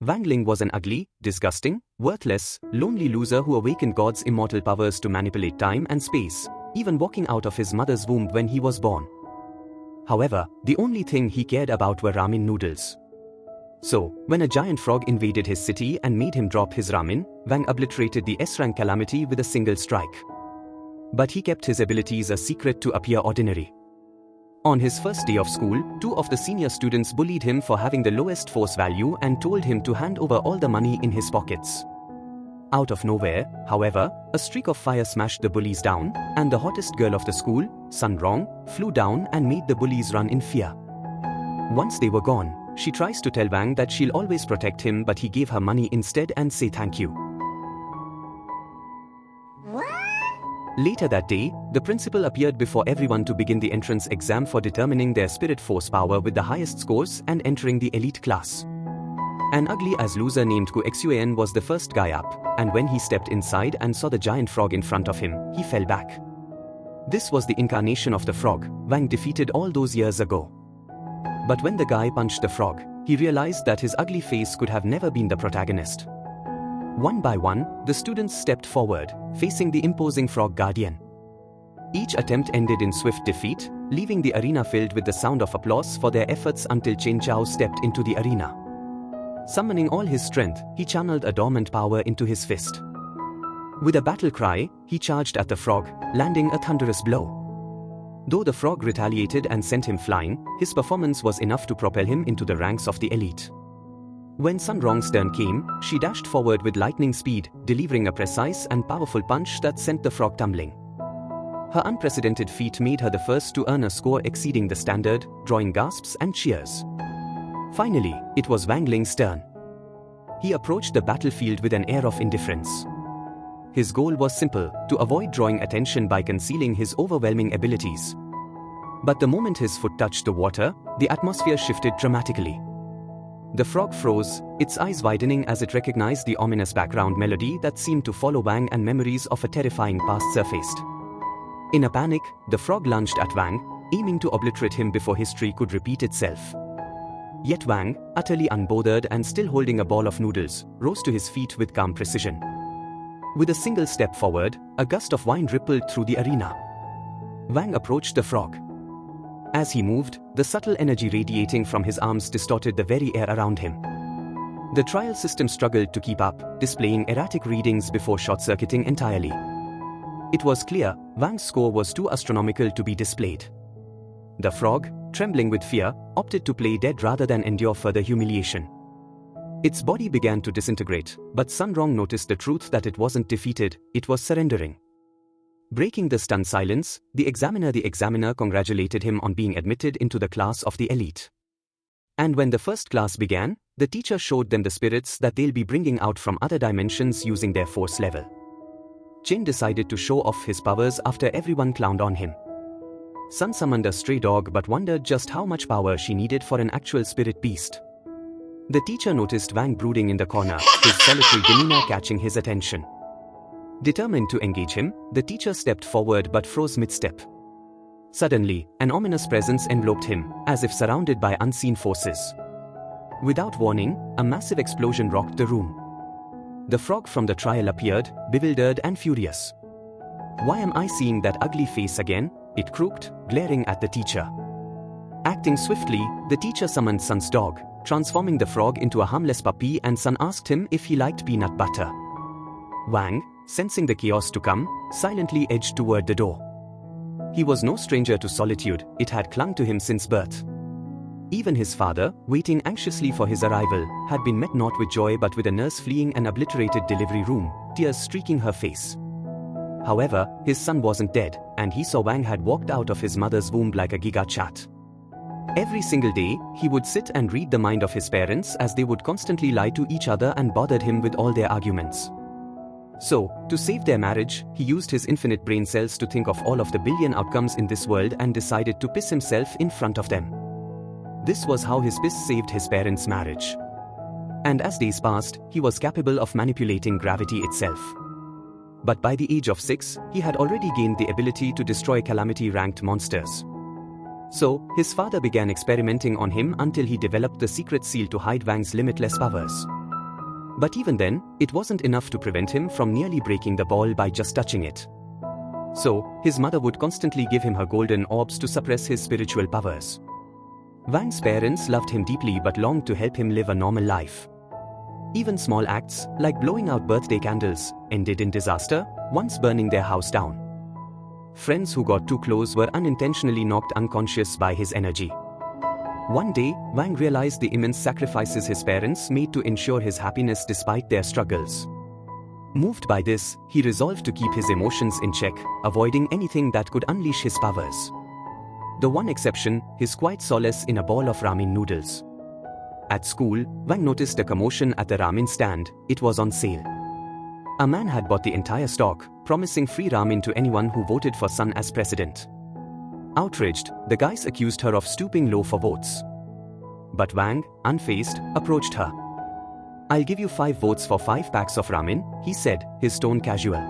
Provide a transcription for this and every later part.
Wang Ling was an ugly, disgusting, worthless, lonely loser who awakened God's immortal powers to manipulate time and space, even walking out of his mother's womb when he was born. However, the only thing he cared about were ramen noodles. So, when a giant frog invaded his city and made him drop his ramen, Wang obliterated the S-rank calamity with a single strike. But he kept his abilities a secret to appear ordinary. On his first day of school, 2 of the senior students bullied him for having the lowest force value and told him to hand over all the money in his pockets. Out of nowhere, however, a streak of fire smashed the bullies down, and the hottest girl of the school, Sun Rong, flew down and made the bullies run in fear. Once they were gone, she tries to tell Wang that she'll always protect him, but he gave her money instead and say thank you. Later that day, the principal appeared before everyone to begin the entrance exam for determining their spirit force power with the highest scores and entering the elite class. An ugly-ass loser named Gu Xuan was the first guy up, and when he stepped inside and saw the giant frog in front of him, he fell back. This was the incarnation of the frog Wang defeated all those years ago. But when the guy punched the frog, he realized that his ugly face could have never been the protagonist. One by one, the students stepped forward, facing the imposing frog guardian. Each attempt ended in swift defeat, leaving the arena filled with the sound of applause for their efforts until Chen Chao stepped into the arena. Summoning all his strength, he channeled a dormant power into his fist. With a battle cry, he charged at the frog, landing a thunderous blow. Though the frog retaliated and sent him flying, his performance was enough to propel him into the ranks of the elite. When Sun Rong's turn came, she dashed forward with lightning speed, delivering a precise and powerful punch that sent the frog tumbling. Her unprecedented feat made her the first to earn a score exceeding the standard, drawing gasps and cheers. Finally, it was Wang Ling's turn. He approached the battlefield with an air of indifference. His goal was simple, to avoid drawing attention by concealing his overwhelming abilities. But the moment his foot touched the water, the atmosphere shifted dramatically. The frog froze, its eyes widening as it recognized the ominous background melody that seemed to follow Wang, and memories of a terrifying past surfaced. In a panic, the frog lunged at Wang, aiming to obliterate him before history could repeat itself. Yet Wang, utterly unbothered and still holding a ball of noodles, rose to his feet with calm precision. With a single step forward, a gust of wind rippled through the arena. Wang approached the frog. As he moved, the subtle energy radiating from his arms distorted the very air around him. The trial system struggled to keep up, displaying erratic readings before short-circuiting entirely. It was clear, Wang's score was too astronomical to be displayed. The frog, trembling with fear, opted to play dead rather than endure further humiliation. Its body began to disintegrate, but Sun Rong noticed the truth that it wasn't defeated, it was surrendering. Breaking the stunned silence, the examiner congratulated him on being admitted into the class of the elite. And when the first class began, the teacher showed them the spirits that they'll be bringing out from other dimensions using their force level. Chen decided to show off his powers after everyone clowned on him. Sun summoned a stray dog but wondered just how much power she needed for an actual spirit beast. The teacher noticed Wang brooding in the corner, his solitary demeanor catching his attention. Determined to engage him, the teacher stepped forward but froze mid-step. Suddenly, an ominous presence enveloped him, as if surrounded by unseen forces. Without warning, a massive explosion rocked the room. The frog from the trial appeared, bewildered and furious. "Why am I seeing that ugly face again?" it croaked, glaring at the teacher. Acting swiftly, the teacher summoned Sun's dog, transforming the frog into a harmless puppy, and Sun asked him if he liked peanut butter. Wang, sensing the chaos to come, silently edged toward the door. He was no stranger to solitude, it had clung to him since birth. Even his father, waiting anxiously for his arrival, had been met not with joy but with a nurse fleeing an obliterated delivery room, tears streaking her face. However, his son wasn't dead, and he saw Wang had walked out of his mother's womb like a giga chat. Every single day, he would sit and read the mind of his parents as they would constantly lie to each other and bothered him with all their arguments. So, to save their marriage, he used his infinite brain cells to think of all of the billion outcomes in this world and decided to piss himself in front of them. This was how his piss saved his parents' marriage. And as days passed, he was capable of manipulating gravity itself. But by the age of 6, he had already gained the ability to destroy calamity-ranked monsters. So, his father began experimenting on him until he developed the secret seal to hide Wang's limitless powers. But even then, it wasn't enough to prevent him from nearly breaking the ball by just touching it. So, his mother would constantly give him her golden orbs to suppress his spiritual powers. Wang's parents loved him deeply but longed to help him live a normal life. Even small acts, like blowing out birthday candles, ended in disaster, once burning their house down. Friends who got too close were unintentionally knocked unconscious by his energy. One day, Wang realized the immense sacrifices his parents made to ensure his happiness despite their struggles. Moved by this, he resolved to keep his emotions in check, avoiding anything that could unleash his powers. The one exception, his quiet solace in a bowl of ramen noodles. At school, Wang noticed a commotion at the ramen stand. It was on sale. A man had bought the entire stock, promising free ramen to anyone who voted for Sun as president. Outraged, the guys accused her of stooping low for votes. But Wang, unfazed, approached her. "I'll give you 5 votes for 5 packs of ramen," he said, his tone casual.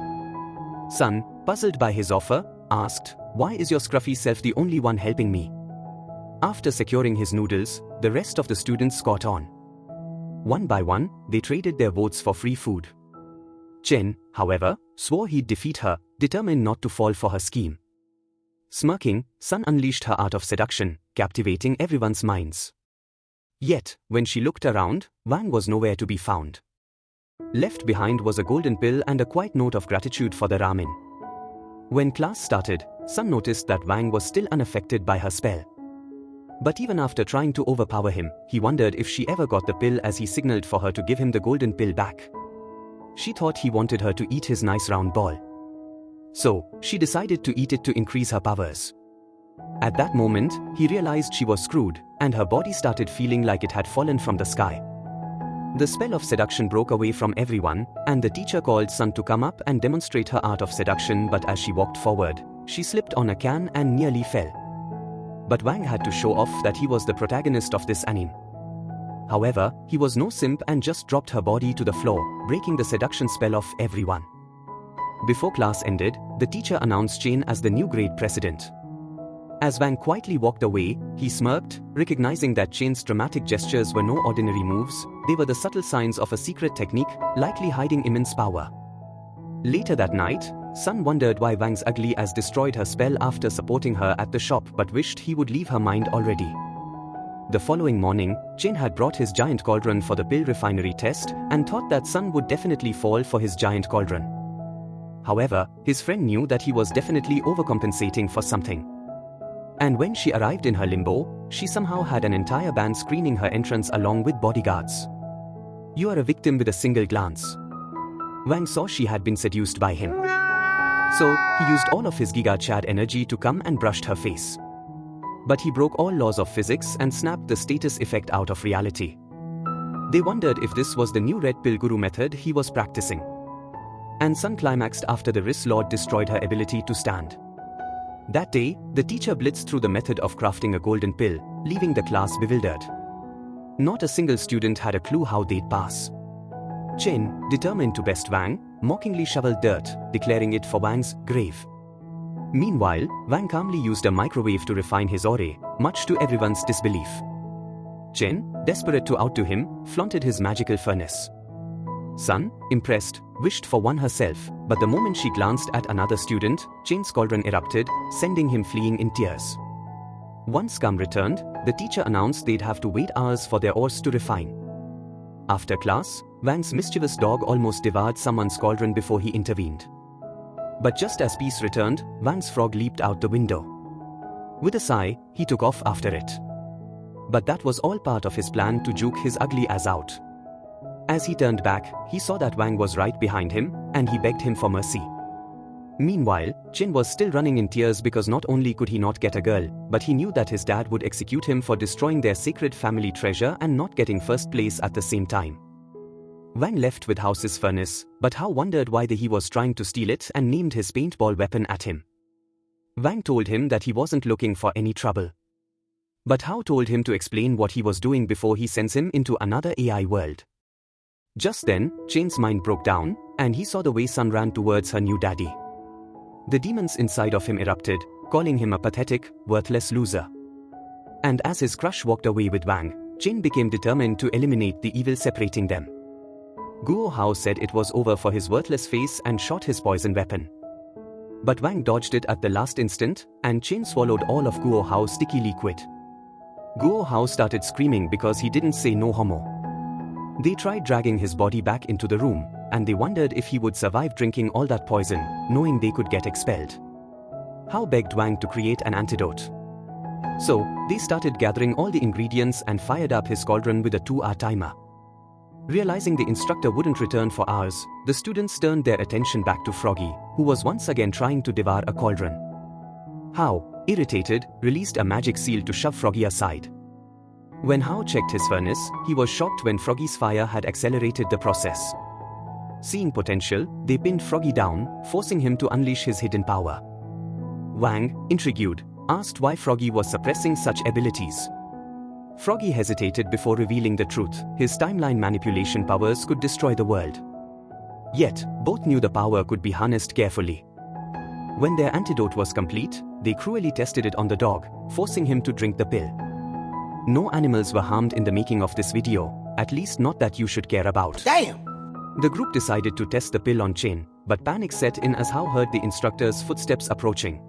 Sun, puzzled by his offer, asked, "Why is your scruffy self the only one helping me?" After securing his noodles, the rest of the students caught on. One by one, they traded their votes for free food. Chen, however, swore he'd defeat her, determined not to fall for her scheme. Smirking, Sun unleashed her art of seduction, captivating everyone's minds. Yet, when she looked around, Wang was nowhere to be found. Left behind was a golden pill and a quiet note of gratitude for the ramen. When class started, Sun noticed that Wang was still unaffected by her spell. But even after trying to overpower him, he wondered if she ever got the pill as he signaled for her to give him the golden pill back. She thought he wanted her to eat his nice round ball. So, she decided to eat it to increase her powers. At that moment, he realized she was screwed, and her body started feeling like it had fallen from the sky. The spell of seduction broke away from everyone, and the teacher called Sun to come up and demonstrate her art of seduction, but as she walked forward, she slipped on a can and nearly fell. But Wang had to show off that he was the protagonist of this anime. However, he was no simp and just dropped her body to the floor, breaking the seduction spell of everyone. Before class ended, the teacher announced Chen as the new grade president. As Wang quietly walked away, he smirked, recognizing that Chen's dramatic gestures were no ordinary moves, they were the subtle signs of a secret technique, likely hiding immense power. Later that night, Sun wondered why Wang's ugly as destroyed her spell after supporting her at the shop but wished he would leave her mind already. The following morning, Chen had brought his giant cauldron for the pill refinery test and thought that Sun would definitely fall for his giant cauldron. However, his friend knew that he was definitely overcompensating for something. And when she arrived in her limbo, she somehow had an entire band screening her entrance along with bodyguards. "You are a victim with a single glance." Wang saw she had been seduced by him. So, he used all of his Giga Chad energy to come and brushed her face. But he broke all laws of physics and snapped the status effect out of reality. They wondered if this was the new Red Pill Guru method he was practicing. And Sun climaxed after the Wrist Lord destroyed her ability to stand. That day, the teacher blitzed through the method of crafting a golden pill, leaving the class bewildered. Not a single student had a clue how they'd pass. Chen, determined to best Wang, mockingly shoveled dirt, declaring it for Wang's grave. Meanwhile, Wang calmly used a microwave to refine his aura, much to everyone's disbelief. Chen, desperate to outdo him, flaunted his magical furnace. Sun, impressed, wished for one herself, but the moment she glanced at another student, Chen's cauldron erupted, sending him fleeing in tears. Once calm returned, the teacher announced they'd have to wait hours for their ores to refine. After class, Wang's mischievous dog almost devoured someone's cauldron before he intervened. But just as peace returned, Wang's frog leaped out the window. With a sigh, he took off after it. But that was all part of his plan to juke his ugly ass out. As he turned back, he saw that Wang was right behind him, and he begged him for mercy. Meanwhile, Chen was still running in tears because not only could he not get a girl, but he knew that his dad would execute him for destroying their sacred family treasure and not getting first place at the same time. Wang left with House's furnace, but Hao wondered why he was trying to steal it and named his paintball weapon at him. Wang told him that he wasn't looking for any trouble. But Hao told him to explain what he was doing before he sends him into another AI world. Just then, Chen's mind broke down, and he saw the way Sun ran towards her new daddy. The demons inside of him erupted, calling him a pathetic, worthless loser. And as his crush walked away with Wang, Chen became determined to eliminate the evil separating them. Guo Hao said it was over for his worthless face and shot his poison weapon. But Wang dodged it at the last instant, and Chen swallowed all of Guo Hao's sticky liquid. Guo Hao started screaming because he didn't say no homo. They tried dragging his body back into the room, and they wondered if he would survive drinking all that poison, knowing they could get expelled. Hao begged Wang to create an antidote. So, they started gathering all the ingredients and fired up his cauldron with a 2-hour timer. Realizing the instructor wouldn't return for hours, the students turned their attention back to Froggy, who was once again trying to devour a cauldron. Hao, irritated, released a magic seal to shove Froggy aside. When Hao checked his furnace, he was shocked when Froggy's fire had accelerated the process. Seeing potential, they pinned Froggy down, forcing him to unleash his hidden power. Wang, intrigued, asked why Froggy was suppressing such abilities. Froggy hesitated before revealing the truth: his timeline manipulation powers could destroy the world. Yet, both knew the power could be harnessed carefully. When their antidote was complete, they cruelly tested it on the dog, forcing him to drink the pill. No animals were harmed in the making of this video, at least not that you should care about. Damn! The group decided to test the pill on Chen, but panic set in as Hao heard the instructor's footsteps approaching.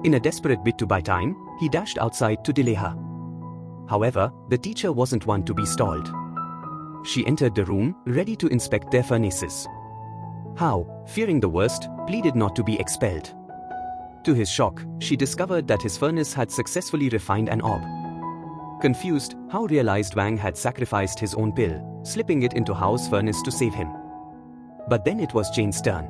In a desperate bid to buy time, he dashed outside to delay her. However, the teacher wasn't one to be stalled. She entered the room, ready to inspect their furnaces. Hao, fearing the worst, pleaded not to be expelled. To his shock, she discovered that his furnace had successfully refined an orb. Confused, Hao realized Wang had sacrificed his own pill, slipping it into Hao's furnace to save him. But then it was Chen's turn.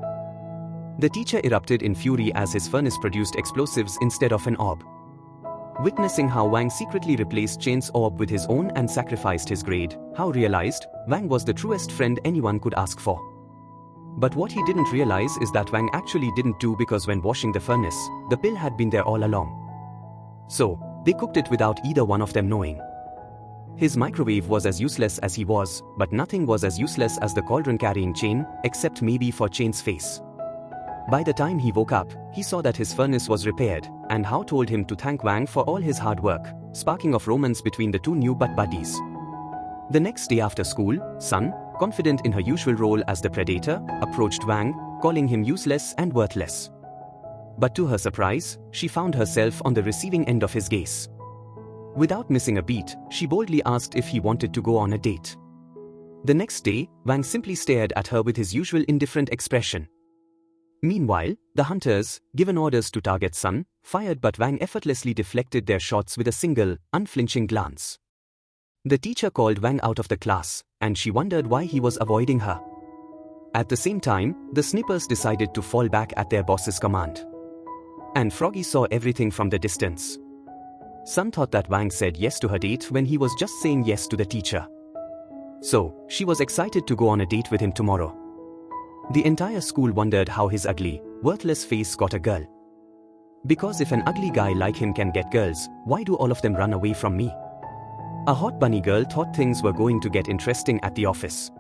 The teacher erupted in fury as his furnace produced explosives instead of an orb. Witnessing how Wang secretly replaced Chen's orb with his own and sacrificed his grade, Hao realized Wang was the truest friend anyone could ask for. But what he didn't realize is that Wang actually didn't do because when washing the furnace, the pill had been there all along. So, they cooked it without either one of them knowing. His microwave was as useless as he was, but nothing was as useless as the cauldron carrying Chen, except maybe for Chen's face. By the time he woke up, he saw that his furnace was repaired, and Hao told him to thank Wang for all his hard work, sparking of romance between the two new buddies. The next day after school, Sun, confident in her usual role as the predator, approached Wang, calling him useless and worthless. But to her surprise, she found herself on the receiving end of his gaze. Without missing a beat, she boldly asked if he wanted to go on a date. The next day, Wang simply stared at her with his usual indifferent expression. Meanwhile, the hunters, given orders to target Sun, fired, but Wang effortlessly deflected their shots with a single, unflinching glance. The teacher called Wang out of the class, and she wondered why he was avoiding her. At the same time, the snipers decided to fall back at their boss's command. And Froggy saw everything from the distance. Sun thought that Wang said yes to her date when he was just saying yes to the teacher. So, she was excited to go on a date with him tomorrow. The entire school wondered how his ugly, worthless face got a girl. Because if an ugly guy like him can get girls, why do all of them run away from me? A hot bunny girl thought things were going to get interesting at the office.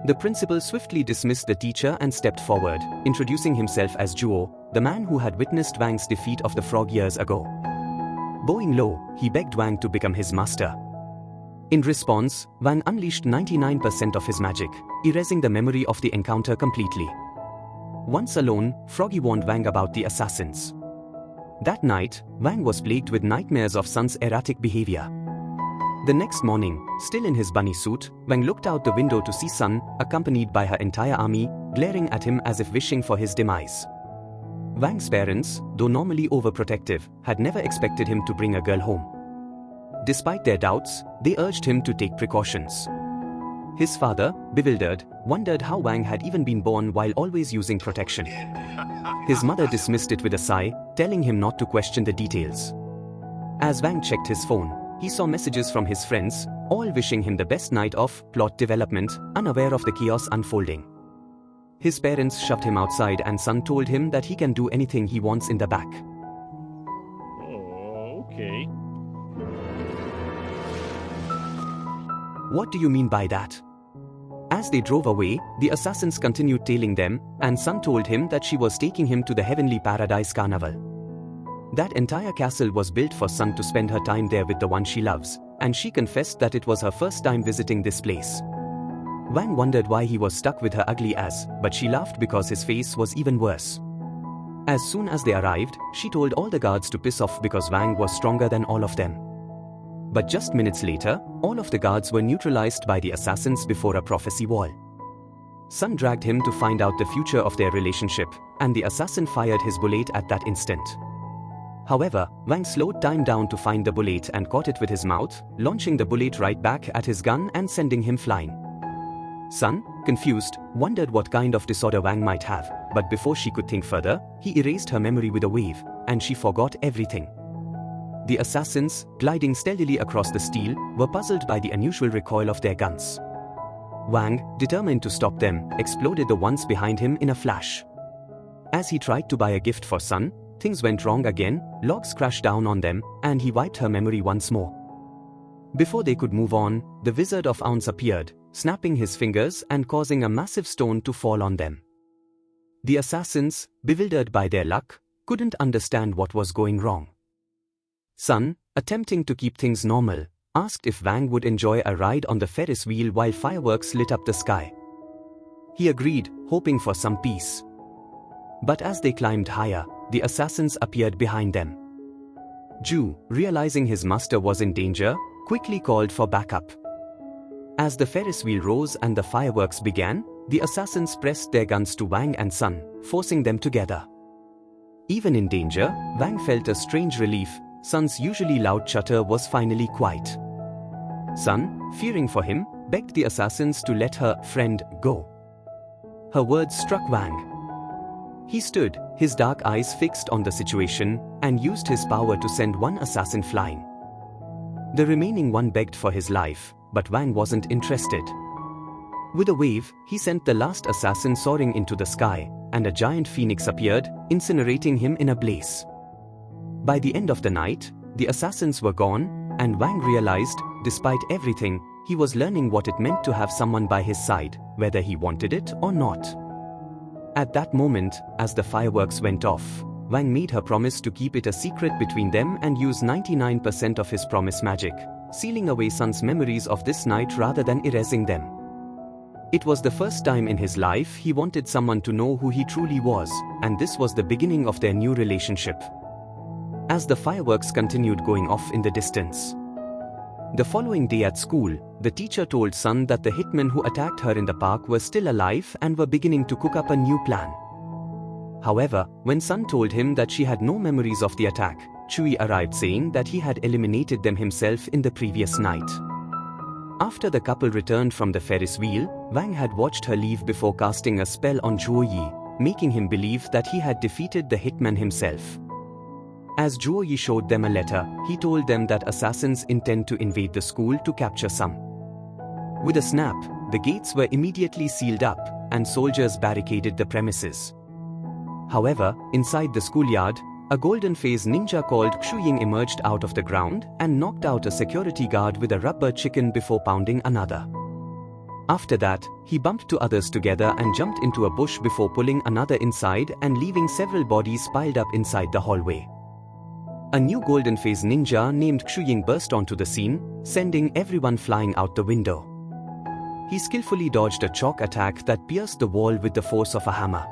The principal swiftly dismissed the teacher and stepped forward, introducing himself as Zhuo, the man who had witnessed Wang's defeat of the frog years ago. Bowing low, he begged Wang to become his master. In response, Wang unleashed 99% of his magic, erasing the memory of the encounter completely. Once alone, Froggy warned Wang about the assassins. That night, Wang was plagued with nightmares of Sun's erratic behavior. The next morning, still in his bunny suit, Wang looked out the window to see Sun, accompanied by her entire army, glaring at him as if wishing for his demise. Wang's parents, though normally overprotective, had never expected him to bring a girl home. Despite their doubts, they urged him to take precautions. His father, bewildered, wondered how Wang had even been born while always using protection. His mother dismissed it with a sigh, telling him not to question the details. As Wang checked his phone, he saw messages from his friends, all wishing him the best night of plot development, unaware of the chaos unfolding. His parents shoved him outside and Sun told him that he can do anything he wants in the back. Oh, okay. What do you mean by that? As they drove away, the assassins continued tailing them, and Sun told him that she was taking him to the Heavenly Paradise Carnival. That entire castle was built for Sun to spend her time there with the one she loves, and she confessed that it was her first time visiting this place. Wang wondered why he was stuck with her ugly ass, but she laughed because his face was even worse. As soon as they arrived, she told all the guards to piss off because Wang was stronger than all of them. But just minutes later, all of the guards were neutralized by the assassins before a prophecy wall. Sun dragged him to find out the future of their relationship, and the assassin fired his bullet at that instant. However, Wang slowed time down to find the bullet and caught it with his mouth, launching the bullet right back at his gun and sending him flying. Sun, confused, wondered what kind of disorder Wang might have, but before she could think further, he erased her memory with a wave, and she forgot everything. The assassins, gliding steadily across the steel, were puzzled by the unusual recoil of their guns. Wang, determined to stop them, exploded the ones behind him in a flash. As he tried to buy a gift for Sun, things went wrong again, logs crashed down on them, and he wiped her memory once more. Before they could move on, the Wizard of Ounce appeared, snapping his fingers and causing a massive stone to fall on them. The assassins, bewildered by their luck, couldn't understand what was going wrong. Sun, attempting to keep things normal, asked if Wang would enjoy a ride on the Ferris wheel while fireworks lit up the sky. He agreed, hoping for some peace. But as they climbed higher, the assassins appeared behind them. Ju, realizing his master was in danger, quickly called for backup. As the Ferris wheel rose and the fireworks began, the assassins pressed their guns to Wang and Sun, forcing them together. Even in danger, Wang felt a strange relief. Sun's usually loud chatter was finally quiet. Sun, fearing for him, begged the assassins to let her friend go. Her words struck Wang. He stood, his dark eyes fixed on the situation, and used his power to send one assassin flying. The remaining one begged for his life, but Wang wasn't interested. With a wave, he sent the last assassin soaring into the sky, and a giant phoenix appeared, incinerating him in a blaze. By the end of the night, the assassins were gone, and Wang realized, despite everything, he was learning what it meant to have someone by his side, whether he wanted it or not. At that moment, as the fireworks went off, Wang made her promise to keep it a secret between them and use 99% of his promise magic, sealing away Sun's memories of this night rather than erasing them. It was the first time in his life he wanted someone to know who he truly was, and this was the beginning of their new relationship. As the fireworks continued going off in the distance. The following day at school, the teacher told Sun that the hitmen who attacked her in the park were still alive and were beginning to cook up a new plan. However, when Sun told him that she had no memories of the attack, Chui arrived saying that he had eliminated them himself in the previous night. After the couple returned from the Ferris wheel, Wang had watched her leave before casting a spell on Zhuo Yi, making him believe that he had defeated the hitman himself. As Zhuo Yi showed them a letter, he told them that assassins intend to invade the school to capture some. With a snap, the gates were immediately sealed up, and soldiers barricaded the premises. However, inside the schoolyard, a golden-faced ninja called Xuying emerged out of the ground and knocked out a security guard with a rubber chicken before pounding another. After that, he bumped two others together and jumped into a bush before pulling another inside and leaving several bodies piled up inside the hallway. A new golden-faced ninja named Xuying burst onto the scene, sending everyone flying out the window. He skillfully dodged a chalk attack that pierced the wall with the force of a hammer.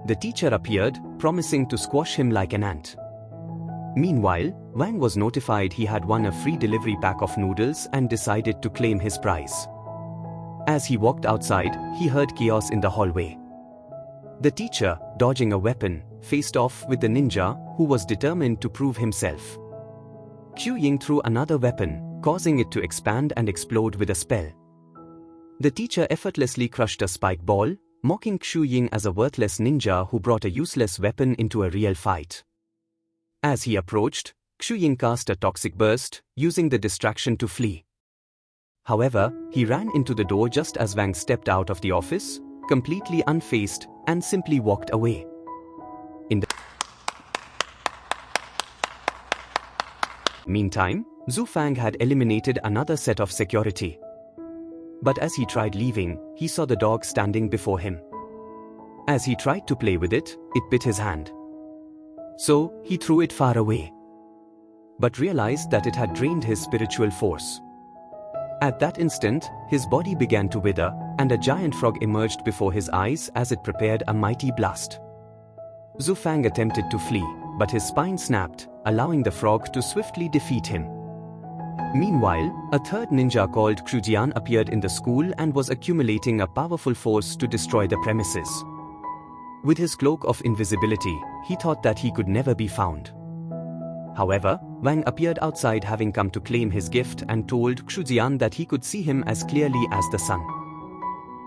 The teacher appeared, promising to squash him like an ant. Meanwhile, Wang was notified he had won a free delivery pack of noodles and decided to claim his prize. As he walked outside, he heard chaos in the hallway. The teacher, dodging a weapon, faced off with the ninja, who was determined to prove himself. Xuying threw another weapon, causing it to expand and explode with a spell. The teacher effortlessly crushed a spike ball, mocking Xuying as a worthless ninja who brought a useless weapon into a real fight. As he approached, Xuying cast a toxic burst, using the distraction to flee. However, he ran into the door just as Wang stepped out of the office, completely unfazed, and simply walked away. In the meantime, Zhu Fang had eliminated another set of security. But as he tried leaving, he saw the dog standing before him. As he tried to play with it, it bit his hand. So, he threw it far away. But realized that it had drained his spiritual force. At that instant, his body began to wither, and a giant frog emerged before his eyes as it prepared a mighty blast. Zhu Fang attempted to flee, but his spine snapped, allowing the frog to swiftly defeat him. Meanwhile, a third ninja called Crujian appeared in the school and was accumulating a powerful force to destroy the premises. With his cloak of invisibility, he thought that he could never be found. However, Wang appeared outside, having come to claim his gift, and told Crujian that he could see him as clearly as the sun.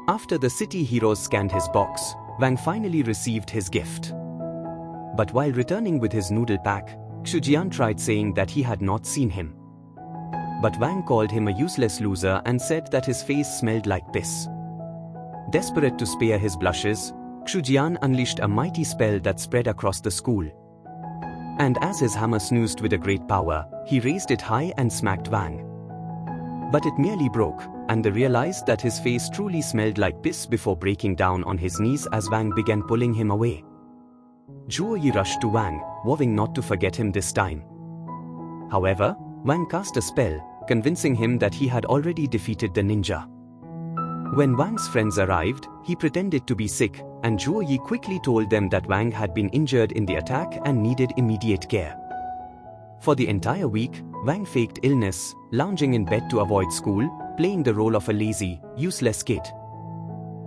After the city heroes scanned his box, Wang finally received his gift. But while returning with his noodle pack, Crujian tried saying that he had not seen him. But Wang called him a useless loser and said that his face smelled like piss. Desperate to spare his blushes, Crujian unleashed a mighty spell that spread across the school. And as his hammer snoozed with a great power, he raised it high and smacked Wang. But it merely broke, and they realized that his face truly smelled like piss before breaking down on his knees as Wang began pulling him away. Zhuo Yi rushed to Wang, vowing not to forget him this time. However, Wang cast a spell, convincing him that he had already defeated the ninja. When Wang's friends arrived, he pretended to be sick, and Zhuo Yi quickly told them that Wang had been injured in the attack and needed immediate care. For the entire week, Wang faked illness, lounging in bed to avoid school, playing the role of a lazy, useless kid.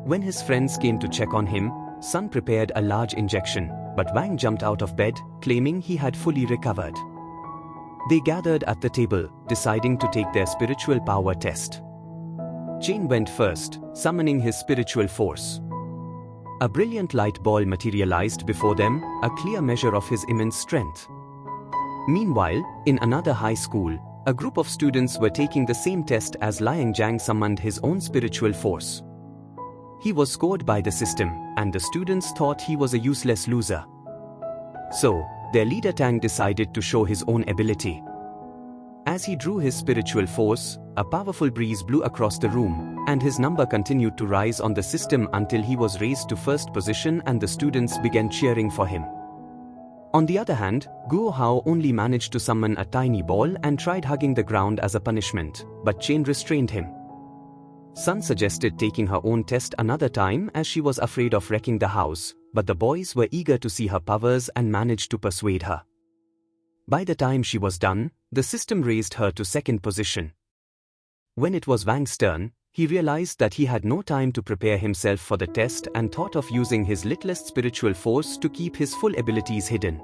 When his friends came to check on him, Sun prepared a large injection, but Wang jumped out of bed, claiming he had fully recovered. They gathered at the table, deciding to take their spiritual power test. Chain went first, summoning his spiritual force. A brilliant light ball materialized before them, a clear measure of his immense strength. Meanwhile, in another high school, a group of students were taking the same test as Liang Jiang summoned his own spiritual force. He was scored by the system, and the students thought he was a useless loser. So, their leader Tang decided to show his own ability. As he drew his spiritual force, a powerful breeze blew across the room, and his number continued to rise on the system until he was raised to first position and the students began cheering for him. On the other hand, Guo Hao only managed to summon a tiny ball and tried hugging the ground as a punishment, but Chain restrained him. Sun suggested taking her own test another time as she was afraid of wrecking the house, but the boys were eager to see her powers and managed to persuade her. By the time she was done, the system raised her to second position. When it was Wang's turn, he realized that he had no time to prepare himself for the test and thought of using his littlest spiritual force to keep his full abilities hidden.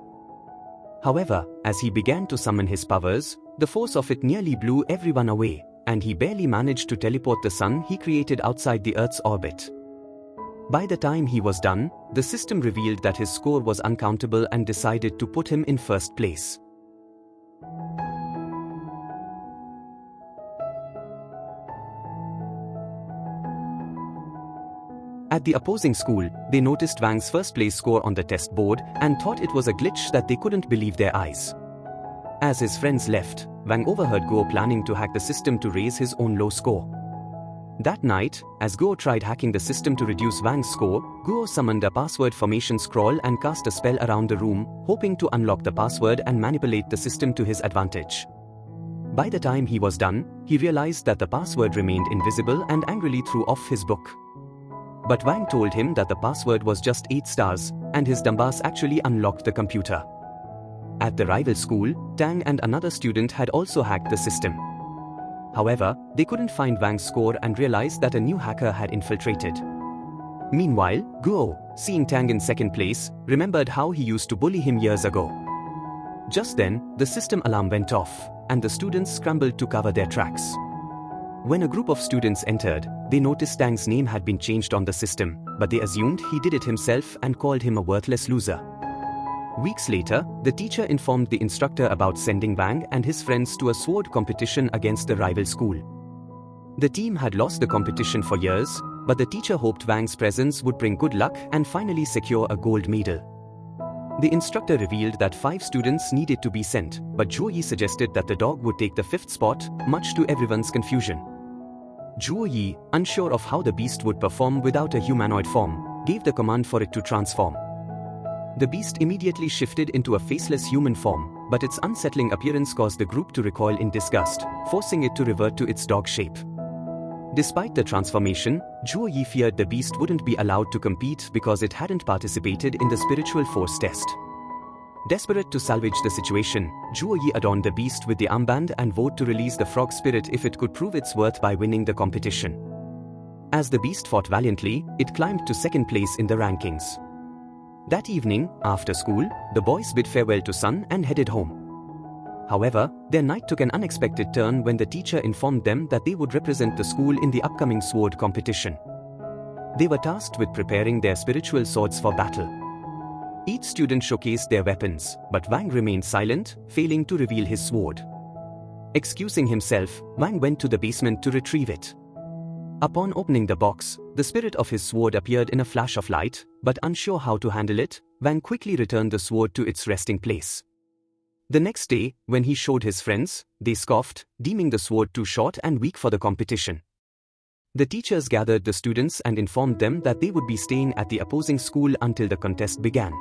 However, as he began to summon his powers, the force of it nearly blew everyone away, and he barely managed to teleport the sun he created outside the Earth's orbit. By the time he was done, the system revealed that his score was uncountable and decided to put him in first place. At the opposing school, they noticed Wang's first place score on the test board and thought it was a glitch that they couldn't believe their eyes. As his friends left, Wang overheard Guo planning to hack the system to raise his own low score. That night, as Guo tried hacking the system to reduce Wang's score, Guo summoned a password formation scroll and cast a spell around the room, hoping to unlock the password and manipulate the system to his advantage. By the time he was done, he realized that the password remained invisible and angrily threw off his book. But Wang told him that the password was just 8 stars, and his dumbass actually unlocked the computer. At the rival school, Tang and another student had also hacked the system. However, they couldn't find Wang's score and realized that a new hacker had infiltrated. Meanwhile, Guo, seeing Tang in second place, remembered how he used to bully him years ago. Just then, the system alarm went off, and the students scrambled to cover their tracks. When a group of students entered, they noticed Tang's name had been changed on the system, but they assumed he did it himself and called him a worthless loser. Weeks later, the teacher informed the instructor about sending Wang and his friends to a sword competition against the rival school. The team had lost the competition for years, but the teacher hoped Wang's presence would bring good luck and finally secure a gold medal. The instructor revealed that 5 students needed to be sent, but Zhuo Yi suggested that the dog would take the 5th spot, much to everyone's confusion. Zhuo Yi, unsure of how the beast would perform without a humanoid form, gave the command for it to transform. The beast immediately shifted into a faceless human form, but its unsettling appearance caused the group to recoil in disgust, forcing it to revert to its dog shape. Despite the transformation, Zhuo Yi feared the beast wouldn't be allowed to compete because it hadn't participated in the spiritual force test. Desperate to salvage the situation, Zhuo Yi adorned the beast with the armband and vowed to release the frog spirit if it could prove its worth by winning the competition. As the beast fought valiantly, it climbed to second place in the rankings. That evening, after school, the boys bid farewell to Sun and headed home. However, their night took an unexpected turn when the teacher informed them that they would represent the school in the upcoming sword competition. They were tasked with preparing their spiritual swords for battle. Each student showcased their weapons, but Wang remained silent, failing to reveal his sword. Excusing himself, Wang went to the basement to retrieve it. Upon opening the box, the spirit of his sword appeared in a flash of light, but unsure how to handle it, Wang quickly returned the sword to its resting place. The next day, when he showed his friends, they scoffed, deeming the sword too short and weak for the competition. The teachers gathered the students and informed them that they would be staying at the opposing school until the contest began.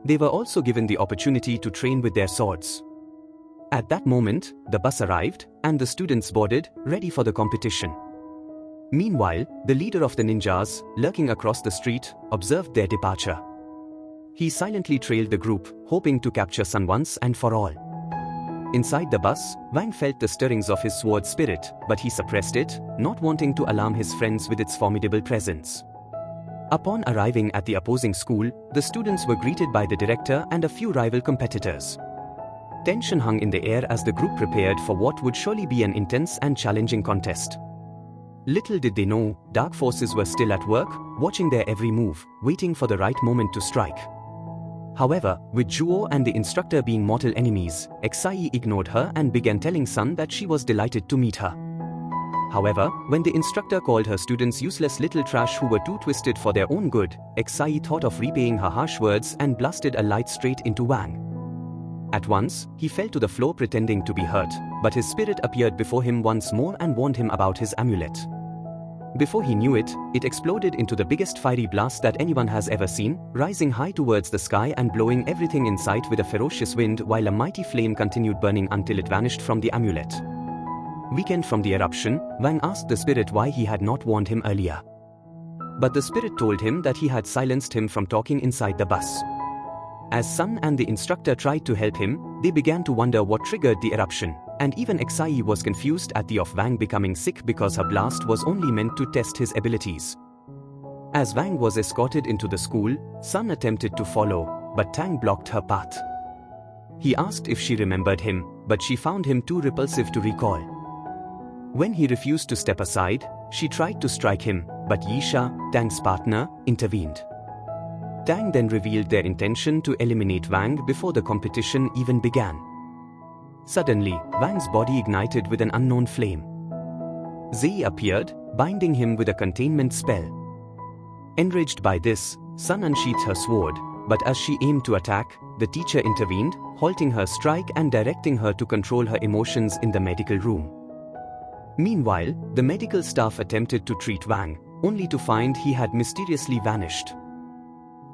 They were also given the opportunity to train with their swords. At that moment, the bus arrived, and the students boarded, ready for the competition. Meanwhile, the leader of the ninjas, lurking across the street, observed their departure. He silently trailed the group, hoping to capture Sun once and for all. Inside the bus, Wang felt the stirrings of his sword spirit, but he suppressed it, not wanting to alarm his friends with its formidable presence. Upon arriving at the opposing school, the students were greeted by the director and a few rival competitors. Tension hung in the air as the group prepared for what would surely be an intense and challenging contest. Little did they know, dark forces were still at work, watching their every move, waiting for the right moment to strike. However, with Zhuo and the instructor being mortal enemies, Xai ignored her and began telling Sun that she was delighted to meet her. However, when the instructor called her students useless little trash who were too twisted for their own good, Xai thought of repaying her harsh words and blasted a light straight into Wang. At once, he fell to the floor pretending to be hurt, but his spirit appeared before him once more and warned him about his amulet. Before he knew it, it exploded into the biggest fiery blast that anyone has ever seen, rising high towards the sky and blowing everything in sight with a ferocious wind while a mighty flame continued burning until it vanished from the amulet. Weakened from the eruption, Wang asked the spirit why he had not warned him earlier. But the spirit told him that he had silenced him from talking inside the bus. As Sun and the instructor tried to help him, they began to wonder what triggered the eruption, and even Xai was confused at the of Wang becoming sick because her blast was only meant to test his abilities. As Wang was escorted into the school, Sun attempted to follow, but Tang blocked her path. He asked if she remembered him, but she found him too repulsive to recall. When he refused to step aside, she tried to strike him, but Yisha, Tang's partner, intervened. Tang then revealed their intention to eliminate Wang before the competition even began. Suddenly, Wang's body ignited with an unknown flame. Zei appeared, binding him with a containment spell. Enraged by this, Sun unsheathed her sword, but as she aimed to attack, the teacher intervened, halting her strike and directing her to control her emotions in the medical room. Meanwhile, the medical staff attempted to treat Wang, only to find he had mysteriously vanished.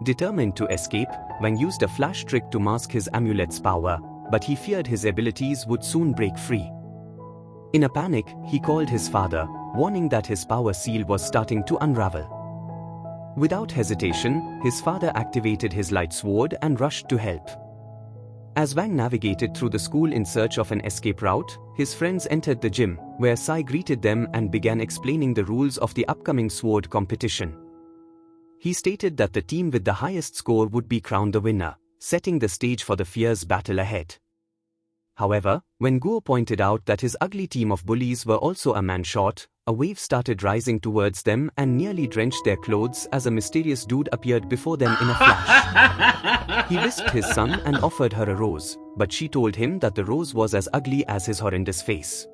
Determined to escape, Wang used a flash trick to mask his amulet's power, but he feared his abilities would soon break free. In a panic, he called his father, warning that his power seal was starting to unravel. Without hesitation, his father activated his light sword and rushed to help. As Wang navigated through the school in search of an escape route, his friends entered the gym, where Sai greeted them and began explaining the rules of the upcoming sword competition. He stated that the team with the highest score would be crowned the winner, setting the stage for the fierce battle ahead. However, when Guo pointed out that his ugly team of bullies were also a man short, a wave started rising towards them and nearly drenched their clothes as a mysterious dude appeared before them in a flash. He whisked his son and offered her a rose, but she told him that the rose was as ugly as his horrendous face.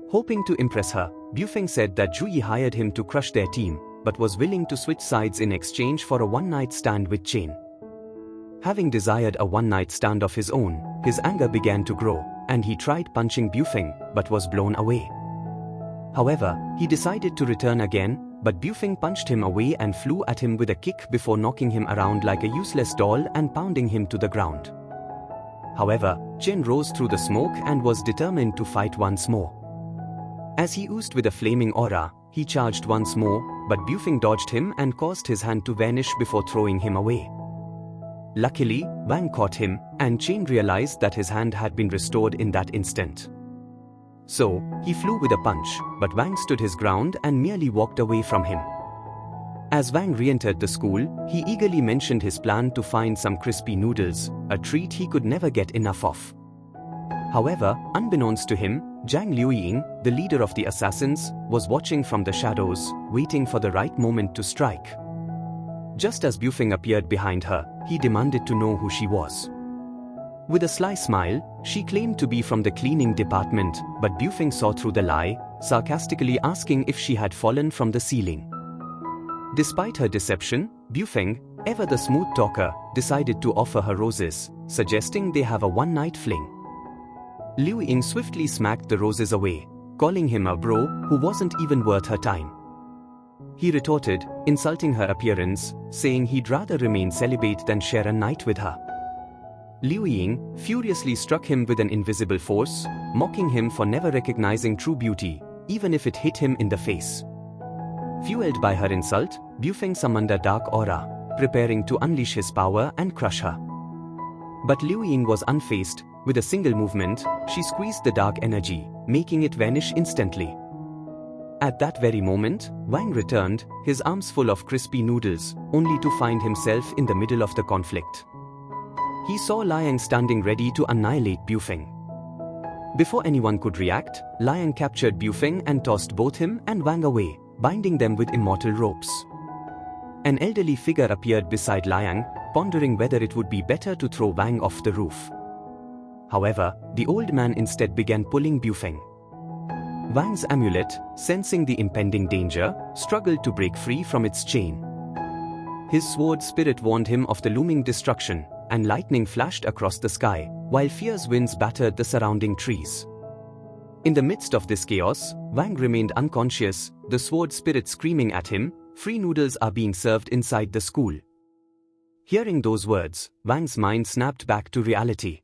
Hoping to impress her, Bufeng said that Zhu Yi hired him to crush their team, but was willing to switch sides in exchange for a one-night stand with Chain. Having desired a one-night stand of his own, his anger began to grow, and he tried punching Bufeng, but was blown away. However, he decided to return again, but Bufeng punched him away and flew at him with a kick before knocking him around like a useless doll and pounding him to the ground. However, Chen rose through the smoke and was determined to fight once more. As he oozed with a flaming aura, he charged once more, but Bufeng dodged him and caused his hand to vanish before throwing him away. Luckily, Wang caught him, and Chen realized that his hand had been restored in that instant. So, he flew with a punch, but Wang stood his ground and merely walked away from him. As Wang re-entered the school, he eagerly mentioned his plan to find some crispy noodles, a treat he could never get enough of. However, unbeknownst to him, Zhang Liuying, the leader of the assassins, was watching from the shadows, waiting for the right moment to strike. Just as Bufeng appeared behind her, he demanded to know who she was. With a sly smile, she claimed to be from the cleaning department, but Bufeng saw through the lie, sarcastically asking if she had fallen from the ceiling. Despite her deception, Bufeng, ever the smooth talker, decided to offer her roses, suggesting they have a one-night fling. Liu Ying swiftly smacked the roses away, calling him a bro who wasn't even worth her time. He retorted, insulting her appearance, saying he'd rather remain celibate than share a night with her. Liu Ying furiously struck him with an invisible force, mocking him for never recognizing true beauty, even if it hit him in the face. Fueled by her insult, Bufeng summoned a dark aura, preparing to unleash his power and crush her. But Liu Ying was unfazed. With a single movement, she squeezed the dark energy, making it vanish instantly. At that very moment, Wang returned, his arms full of crispy noodles, only to find himself in the middle of the conflict. He saw Liang standing ready to annihilate Bufeng. Before anyone could react, Liang captured Bufeng and tossed both him and Wang away, binding them with immortal ropes. An elderly figure appeared beside Liang, pondering whether it would be better to throw Wang off the roof. However, the old man instead began pulling Bufeng. Wang's amulet, sensing the impending danger, struggled to break free from its chain. His sword spirit warned him of the looming destruction, and lightning flashed across the sky, while fierce winds battered the surrounding trees. In the midst of this chaos, Wang remained unconscious, the sword spirit screaming at him, "Free noodles are being served inside the school." Hearing those words, Wang's mind snapped back to reality.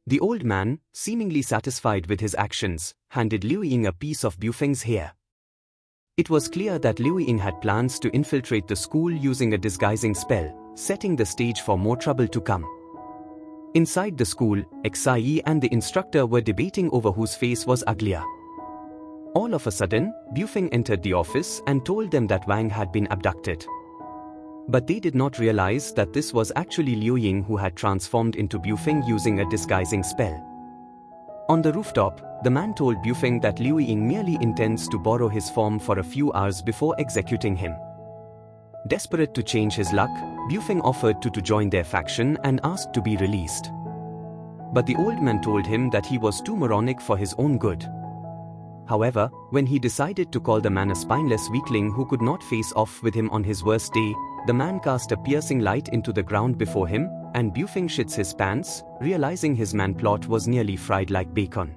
The old man, seemingly satisfied with his actions, handed Liu Ying a piece of Bufeng's hair. It was clear that Liu Ying had plans to infiltrate the school using a disguising spell, setting the stage for more trouble to come. Inside the school, Xai and the instructor were debating over whose face was uglier. All of a sudden, Bufeng entered the office and told them that Wang had been abducted. But they did not realize that this was actually Liu Ying who had transformed into Bufeng using a disguising spell. On the rooftop, the man told Bufeng that Liu Ying merely intends to borrow his form for a few hours before executing him. Desperate to change his luck, Bufeng offered to join their faction and asked to be released. But the old man told him that he was too moronic for his own good. However, when he decided to call the man a spineless weakling who could not face off with him on his worst day, the man cast a piercing light into the ground before him, and Bufeng shits his pants, realizing his man plot was nearly fried like bacon.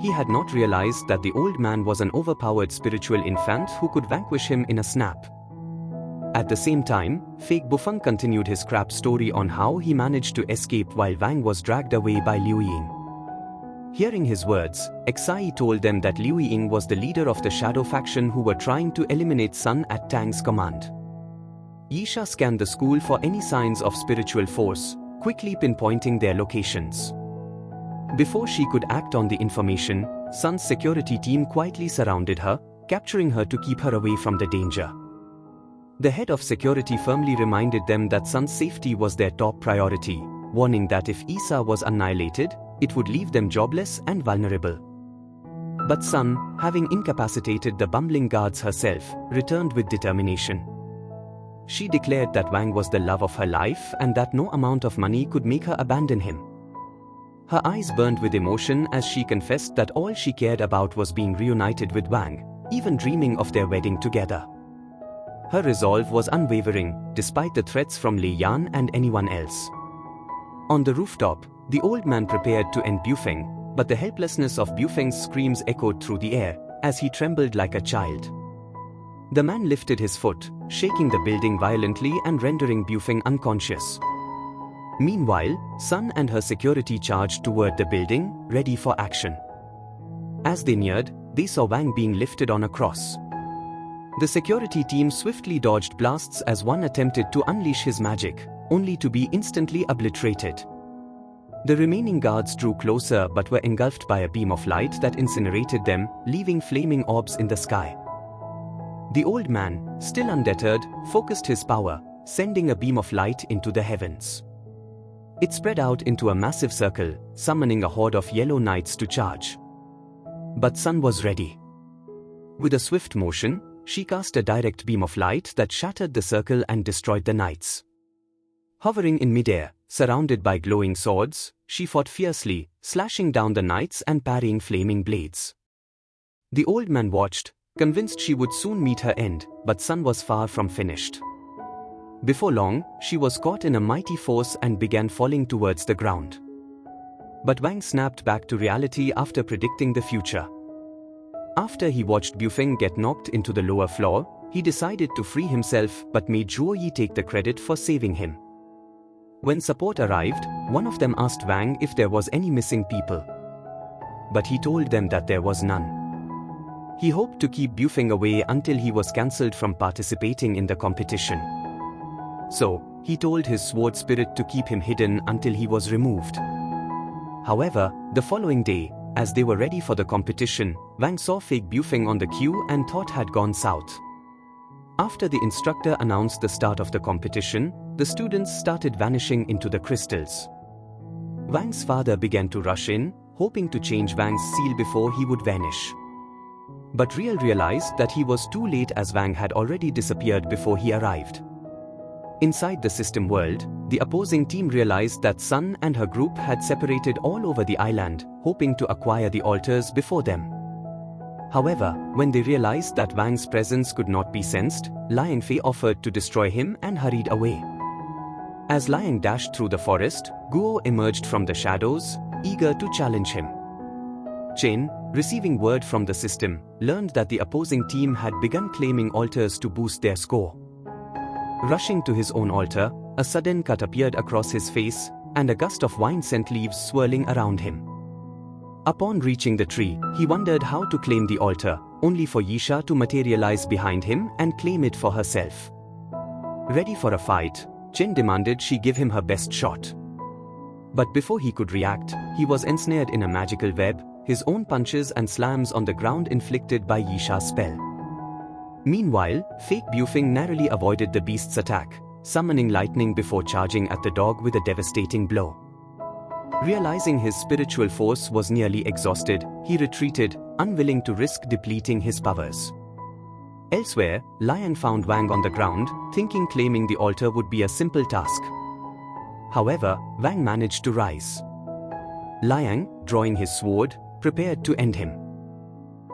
He had not realized that the old man was an overpowered spiritual infant who could vanquish him in a snap. At the same time, fake Bufeng continued his crap story on how he managed to escape while Wang was dragged away by Liu Ying. Hearing his words, Xai told them that Liu Ying was the leader of the shadow faction who were trying to eliminate Sun at Tang's command. Yisha scanned the school for any signs of spiritual force, quickly pinpointing their locations. Before she could act on the information, Sun's security team quietly surrounded her, capturing her to keep her away from the danger. The head of security firmly reminded them that Sun's safety was their top priority, warning that if Isa was annihilated, it would leave them jobless and vulnerable. But Sun, having incapacitated the bumbling guards herself, returned with determination. She declared that Wang was the love of her life and that no amount of money could make her abandon him. Her eyes burned with emotion as she confessed that all she cared about was being reunited with Wang, even dreaming of their wedding together. Her resolve was unwavering, despite the threats from Lei Yan and anyone else. On the rooftop, the old man prepared to end Bufeng, but the helplessness of Bufeng's screams echoed through the air, as he trembled like a child. The man lifted his foot, shaking the building violently and rendering Bufeng unconscious. Meanwhile, Sun and her security charged toward the building, ready for action. As they neared, they saw Wang being lifted on a cross. The security team swiftly dodged blasts as one attempted to unleash his magic, only to be instantly obliterated. The remaining guards drew closer but were engulfed by a beam of light that incinerated them, leaving flaming orbs in the sky. The old man, still undeterred, focused his power, sending a beam of light into the heavens. It spread out into a massive circle, summoning a horde of yellow knights to charge. But Sun was ready. With a swift motion, she cast a direct beam of light that shattered the circle and destroyed the knights. Hovering in midair, surrounded by glowing swords, she fought fiercely, slashing down the knights and parrying flaming blades. The old man watched, convinced she would soon meet her end, but Sun was far from finished. Before long, she was caught in a mighty force and began falling towards the ground. But Wang snapped back to reality after predicting the future. After he watched Bufeng get knocked into the lower floor, he decided to free himself but made Zhuo Yi take the credit for saving him. When support arrived, one of them asked Wang if there was any missing people. But he told them that there was none. He hoped to keep Bufeng away until he was cancelled from participating in the competition. So, he told his sword spirit to keep him hidden until he was removed. However, the following day, as they were ready for the competition, Wang saw fake Bufeng on the queue and thought had gone south. After the instructor announced the start of the competition, the students started vanishing into the crystals. Wang's father began to rush in, hoping to change Wang's seal before he would vanish. But Riel realized that he was too late as Wang had already disappeared before he arrived. Inside the system world, the opposing team realized that Sun and her group had separated all over the island, hoping to acquire the altars before them. However, when they realized that Wang's presence could not be sensed, Liang Fei offered to destroy him and hurried away. As Liang dashed through the forest, Guo emerged from the shadows, eager to challenge him. Chen, receiving word from the system, learned that the opposing team had begun claiming altars to boost their score. Rushing to his own altar, a sudden cut appeared across his face, and a gust of wine-scent leaves swirling around him. Upon reaching the tree, he wondered how to claim the altar, only for Yisha to materialize behind him and claim it for herself. Ready for a fight, Chen demanded she give him her best shot. But before he could react, he was ensnared in a magical web, his own punches and slams on the ground inflicted by Yisha's spell. Meanwhile, fake Bufeng narrowly avoided the beast's attack, summoning lightning before charging at the dog with a devastating blow. Realizing his spiritual force was nearly exhausted, he retreated, unwilling to risk depleting his powers. Elsewhere, Liang found Wang on the ground, thinking claiming the altar would be a simple task. However, Wang managed to rise. Liang, drawing his sword, prepared to end him.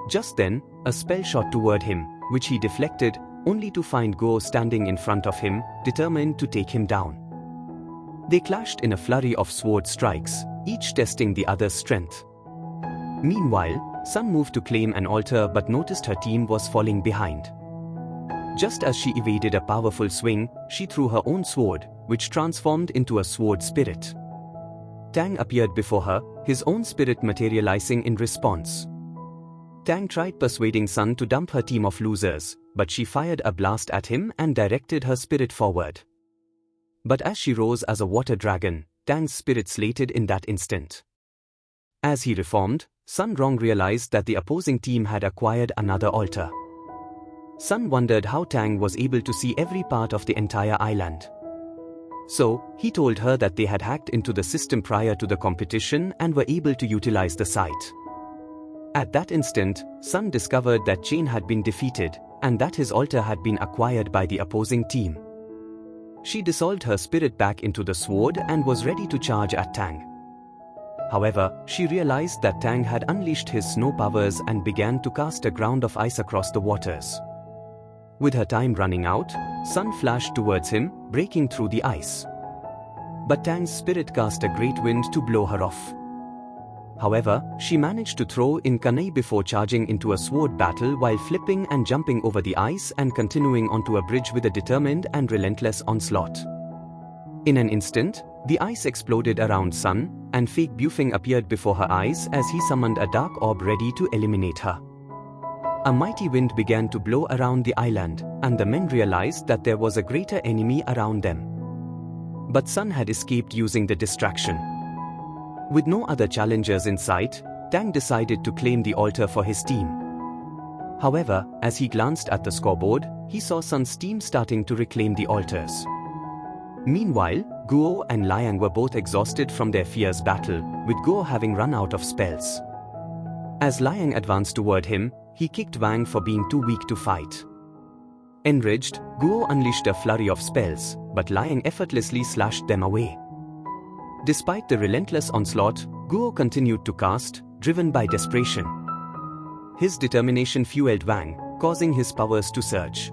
Just then, a spell shot toward him, which he deflected, only to find Guo standing in front of him, determined to take him down. They clashed in a flurry of sword strikes, each testing the other's strength. Meanwhile, Sun moved to claim an altar but noticed her team was falling behind. Just as she evaded a powerful swing, she threw her own sword, which transformed into a sword spirit. Tang appeared before her, his own spirit materializing in response. Tang tried persuading Sun to dump her team of losers, but she fired a blast at him and directed her spirit forward. But as she rose as a water dragon, Tang's spirit slated in that instant. As he reformed, Sun Rong realized that the opposing team had acquired another altar. Sun wondered how Tang was able to see every part of the entire island. So, he told her that they had hacked into the system prior to the competition and were able to utilize the site. At that instant, Sun discovered that Chen had been defeated, and that his altar had been acquired by the opposing team. She dissolved her spirit back into the sword and was ready to charge at Tang. However, she realized that Tang had unleashed his snow powers and began to cast a ground of ice across the waters. With her time running out, Sun flashed towards him, breaking through the ice. But Tang's spirit cast a great wind to blow her off. However, she managed to throw in Kanei before charging into a sword battle while flipping and jumping over the ice and continuing onto a bridge with a determined and relentless onslaught. In an instant, The ice exploded around Sun, and fake Bufing appeared before her eyes as he summoned a dark orb ready to eliminate her. A mighty wind began to blow around the island, and the men realized that there was a greater enemy around them. But Sun had escaped using the distraction. With no other challengers in sight, Tang decided to claim the altar for his team. However, as he glanced at the scoreboard, he saw Sun's team starting to reclaim the altars. Meanwhile, Guo and Liang were both exhausted from their fierce battle, with Guo having run out of spells. As Liang advanced toward him, he kicked Wang for being too weak to fight. Enraged, Guo unleashed a flurry of spells, but Liang effortlessly slashed them away. Despite the relentless onslaught, Guo continued to cast, driven by desperation. His determination fueled Wang, causing his powers to surge.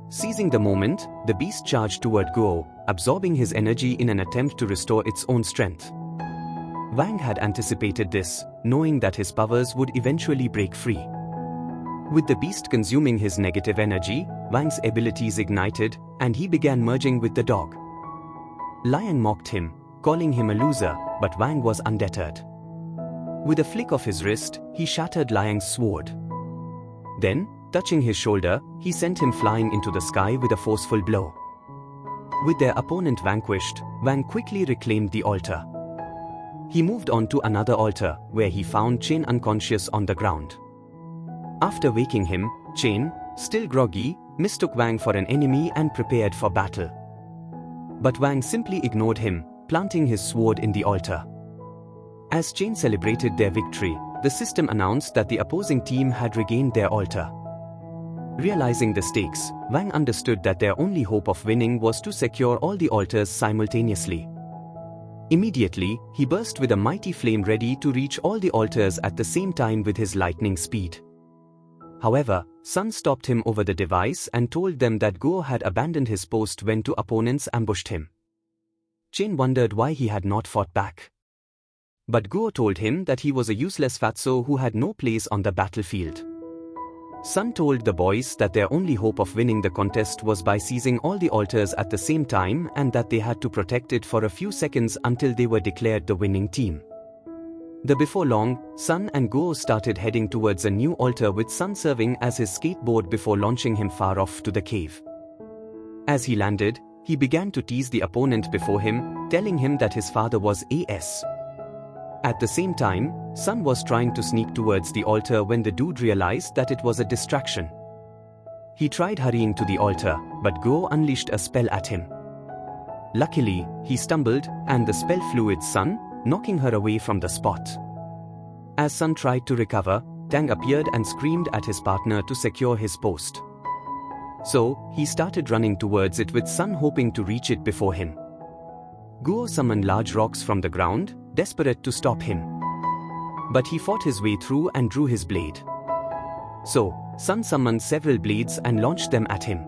Seizing the moment, the beast charged toward Guo, absorbing his energy in an attempt to restore its own strength. Wang had anticipated this, knowing that his powers would eventually break free. With the beast consuming his negative energy, Wang's abilities ignited, and he began merging with the dog. Liang mocked him, calling him a loser, but Wang was undeterred. With a flick of his wrist, he shattered Liang's sword. Then, touching his shoulder, he sent him flying into the sky with a forceful blow. With their opponent vanquished, Wang quickly reclaimed the altar. He moved on to another altar, where he found Chen unconscious on the ground. After waking him, Chen, still groggy, mistook Wang for an enemy and prepared for battle. But Wang simply ignored him, planting his sword in the altar. As Chen celebrated their victory, the system announced that the opposing team had regained their altar. Realizing the stakes, Wang understood that their only hope of winning was to secure all the altars simultaneously. Immediately, he burst with a mighty flame ready to reach all the altars at the same time with his lightning speed. However, Sun stopped him over the device and told them that Guo had abandoned his post when two opponents ambushed him. Chen wondered why he had not fought back. But Guo told him that he was a useless fatso who had no place on the battlefield. Sun told the boys that their only hope of winning the contest was by seizing all the altars at the same time and that they had to protect it for a few seconds until they were declared the winning team. Before long, Sun and Guo started heading towards a new altar with Sun serving as his skateboard before launching him far off to the cave. As he landed, he began to tease the opponent before him, telling him that his father was AS. At the same time, Sun was trying to sneak towards the altar when the dude realized that it was a distraction. He tried hurrying to the altar, but Guo unleashed a spell at him. Luckily, he stumbled, and the spell flew at Sun, knocking her away from the spot. As Sun tried to recover, Tang appeared and screamed at his partner to secure his post. So, he started running towards it with Sun hoping to reach it before him. Guo summoned large rocks from the ground, desperate to stop him. But he fought his way through and drew his blade. So, Sun summoned several blades and launched them at him.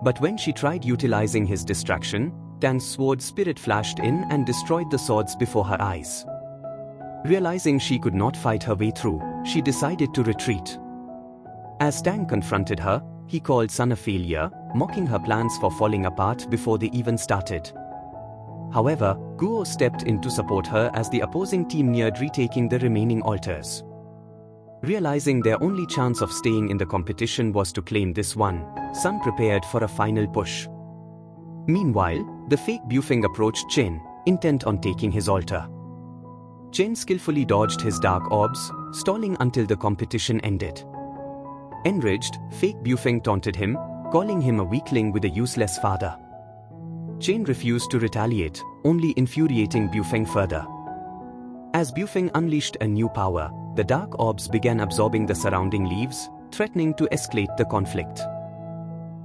But when she tried utilizing his distraction, Tang's sword spirit flashed in and destroyed the swords before her eyes. Realizing she could not fight her way through, she decided to retreat. As Tang confronted her, he called Sun a failure, mocking her plans for falling apart before they even started. However, Guo stepped in to support her as the opposing team neared retaking the remaining altars. Realizing their only chance of staying in the competition was to claim this one, Sun prepared for a final push. Meanwhile, the fake Bufing approached Chen, intent on taking his altar. Chen skillfully dodged his dark orbs, stalling until the competition ended. Enraged, fake Bufing taunted him, calling him a weakling with a useless father. Chen refused to retaliate, only infuriating Bufing further. As Bufing unleashed a new power, the dark orbs began absorbing the surrounding leaves, threatening to escalate the conflict.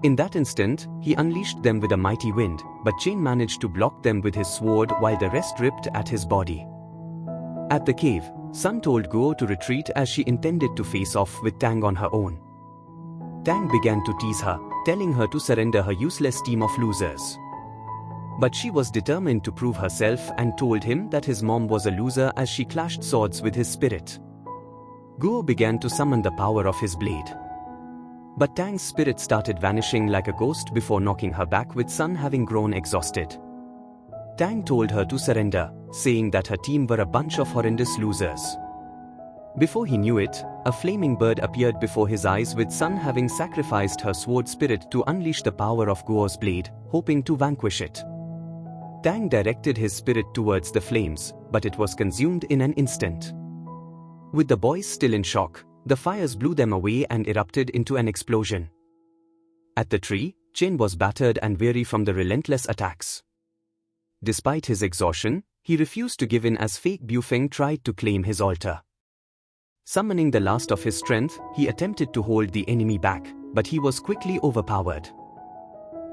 In that instant, he unleashed them with a mighty wind, but Chen managed to block them with his sword while the rest ripped at his body. At the cave, Sun told Guo to retreat as she intended to face off with Tang on her own. Tang began to tease her, telling her to surrender her useless team of losers. But she was determined to prove herself and told him that his mom was a loser as she clashed swords with his spirit. Guo began to summon the power of his blade. But Tang's spirit started vanishing like a ghost before knocking her back with Sun having grown exhausted. Tang told her to surrender, saying that her team were a bunch of horrendous losers. Before he knew it, a flaming bird appeared before his eyes, with Sun having sacrificed her sword spirit to unleash the power of Guo's blade, hoping to vanquish it. Tang directed his spirit towards the flames, but it was consumed in an instant. With the boys still in shock, the fires blew them away and erupted into an explosion. At the tree, Chen was battered and weary from the relentless attacks. Despite his exhaustion, he refused to give in as fake Bufeng tried to claim his altar. Summoning the last of his strength, he attempted to hold the enemy back, but he was quickly overpowered.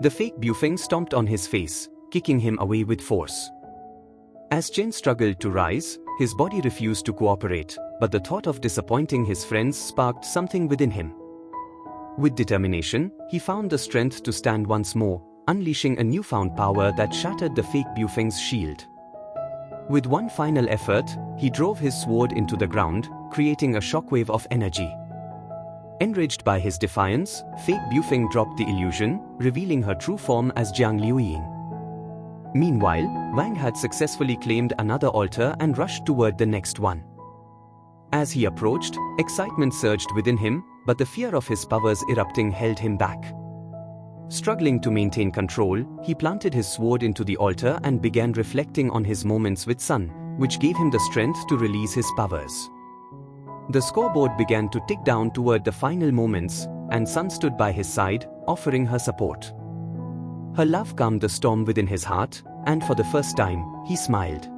The fake Bufeng stomped on his face, kicking him away with force. As Chen struggled to rise, his body refused to cooperate, but the thought of disappointing his friends sparked something within him. With determination, he found the strength to stand once more, unleashing a newfound power that shattered the fake Bufeng's shield. With one final effort, he drove his sword into the ground, creating a shockwave of energy. Enraged by his defiance, fake Bufeng dropped the illusion, revealing her true form as Jiang Liuying. Meanwhile, Wang had successfully claimed another altar and rushed toward the next one. As he approached, excitement surged within him, but the fear of his powers erupting held him back. Struggling to maintain control, he planted his sword into the altar and began reflecting on his moments with Sun, which gave him the strength to release his powers. The scoreboard began to tick down toward the final moments, and Sun stood by his side, offering her support. Her love calmed the storm within his heart, and for the first time, he smiled.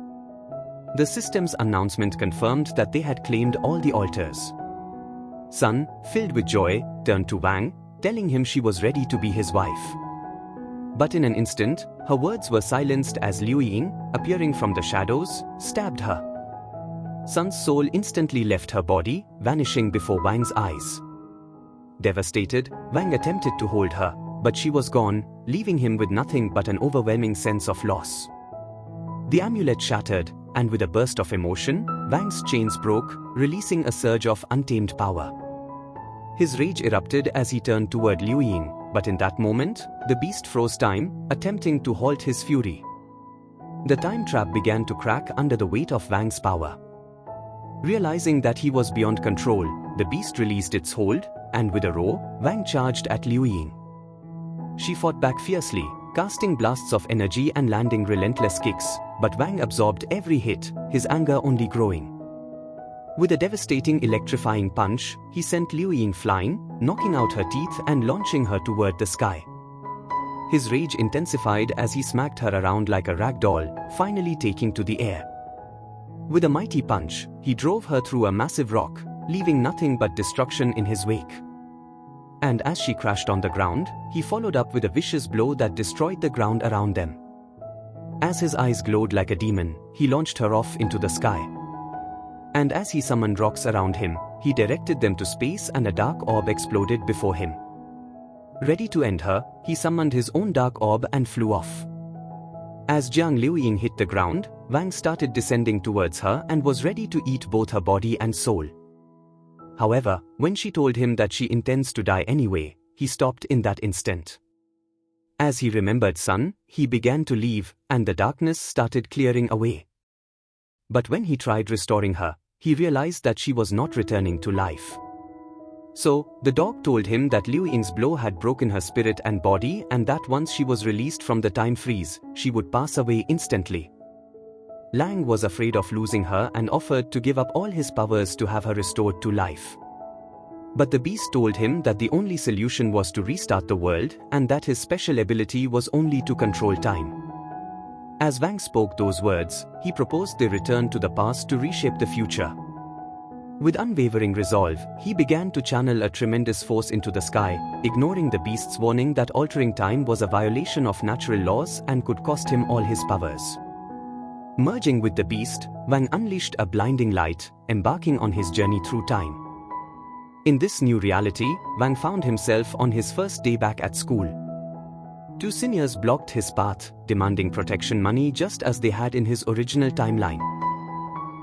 The system's announcement confirmed that they had claimed all the altars. Sun, filled with joy, turned to Wang, telling him she was ready to be his wife. But in an instant, her words were silenced as Liu Ying, appearing from the shadows, stabbed her. Sun's soul instantly left her body, vanishing before Wang's eyes. Devastated, Wang attempted to hold her, but she was gone, leaving him with nothing but an overwhelming sense of loss. The amulet shattered, and with a burst of emotion, Wang's chains broke, releasing a surge of untamed power. His rage erupted as he turned toward Liu Ying, but in that moment, the beast froze time, attempting to halt his fury. The time trap began to crack under the weight of Wang's power. Realizing that he was beyond control, the beast released its hold, and with a roar, Wang charged at Liu Ying. She fought back fiercely, casting blasts of energy and landing relentless kicks, but Wang absorbed every hit, his anger only growing. With a devastating electrifying punch, he sent Liu Ying flying, knocking out her teeth and launching her toward the sky. His rage intensified as he smacked her around like a rag doll, finally taking to the air. With a mighty punch, he drove her through a massive rock, leaving nothing but destruction in his wake. And as she crashed on the ground, he followed up with a vicious blow that destroyed the ground around them. As his eyes glowed like a demon, he launched her off into the sky. And as he summoned rocks around him, he directed them to space and a dark orb exploded before him. Ready to end her, he summoned his own dark orb and flew off. As Jiang Liuying hit the ground, Wang started descending towards her and was ready to eat both her body and soul. However, when she told him that she intends to die anyway, he stopped in that instant. As he remembered Sun, he began to leave, and the darkness started clearing away. But when he tried restoring her, he realized that she was not returning to life. So, the dog told him that Liu Ying's blow had broken her spirit and body and that once she was released from the time freeze, she would pass away instantly. Lang was afraid of losing her and offered to give up all his powers to have her restored to life. But the beast told him that the only solution was to restart the world and that his special ability was only to control time. As Wang spoke those words, he proposed they return to the past to reshape the future. With unwavering resolve, he began to channel a tremendous force into the sky, ignoring the beast's warning that altering time was a violation of natural laws and could cost him all his powers. Merging with the beast, Wang unleashed a blinding light, embarking on his journey through time. In this new reality, Wang found himself on his first day back at school. Two seniors blocked his path, demanding protection money just as they had in his original timeline.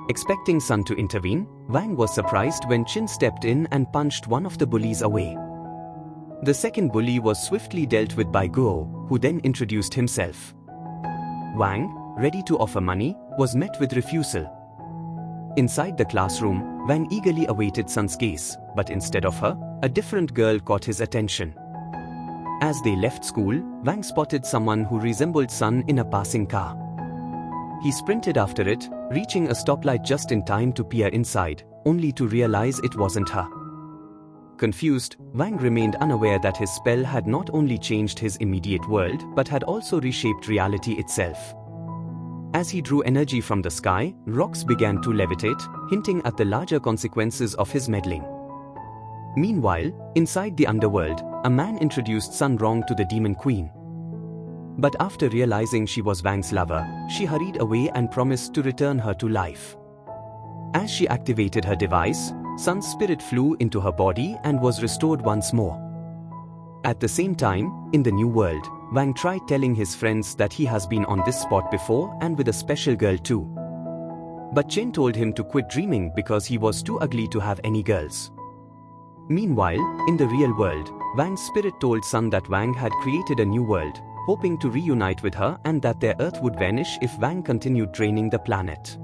Expecting Sun to intervene, Wang was surprised when Qin stepped in and punched one of the bullies away. The second bully was swiftly dealt with by Guo, who then introduced himself. Wang, ready to offer money, was met with refusal. Inside the classroom, Wang eagerly awaited Sun's gaze, but instead of her, a different girl caught his attention. As they left school, Wang spotted someone who resembled Sun in a passing car. He sprinted after it, reaching a stoplight just in time to peer inside, only to realize it wasn't her. Confused, Wang remained unaware that his spell had not only changed his immediate world but had also reshaped reality itself. As he drew energy from the sky, rocks began to levitate, hinting at the larger consequences of his meddling. Meanwhile, inside the underworld, a man introduced Sun Rong to the Demon Queen. But after realizing she was Wang's lover, she hurried away and promised to return her to life. As she activated her device, Sun's spirit flew into her body and was restored once more. At the same time, in the new world, Wang tried telling his friends that he has been on this spot before and with a special girl too. But Chen told him to quit dreaming because he was too ugly to have any girls. Meanwhile, in the real world, Wang's spirit told Sun that Wang had created a new world, hoping to reunite with her and that their Earth would vanish if Wang continued draining the planet.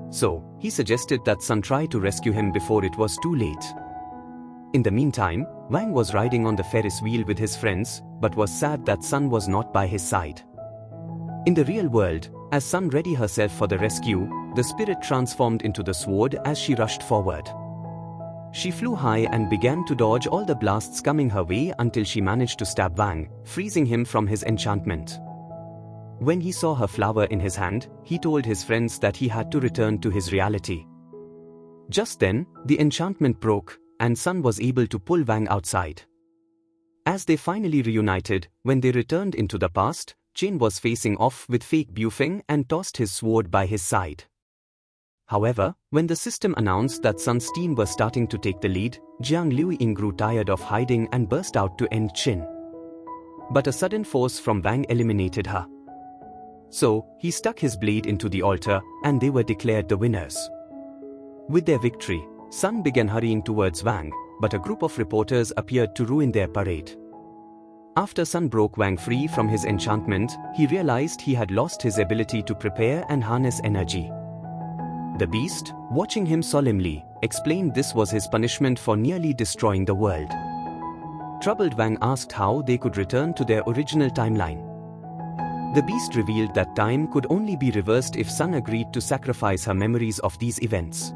So, he suggested that Sun try to rescue him before it was too late. In the meantime, Wang was riding on the Ferris wheel with his friends, but was sad that Sun was not by his side. In the real world, as Sun readied herself for the rescue, the spirit transformed into the sword as she rushed forward. She flew high and began to dodge all the blasts coming her way until she managed to stab Wang, freezing him from his enchantment. When he saw her flower in his hand, he told his friends that he had to return to his reality. Just then, the enchantment broke, and Sun was able to pull Wang outside. As they finally reunited, when they returned into the past, Chen was facing off with fake Bufeng and tossed his sword by his side. However, when the system announced that Sun's team was starting to take the lead, Jiang Liuying grew tired of hiding and burst out to end Chen. But a sudden force from Wang eliminated her. So, he stuck his blade into the altar, and they were declared the winners. With their victory, Sun began hurrying towards Wang, but a group of reporters appeared to ruin their parade. After Sun broke Wang free from his enchantment, he realized he had lost his ability to prepare and harness energy. The beast, watching him solemnly, explained this was his punishment for nearly destroying the world. Troubled, Wang asked how they could return to their original timeline. The beast revealed that time could only be reversed if Sun agreed to sacrifice her memories of these events.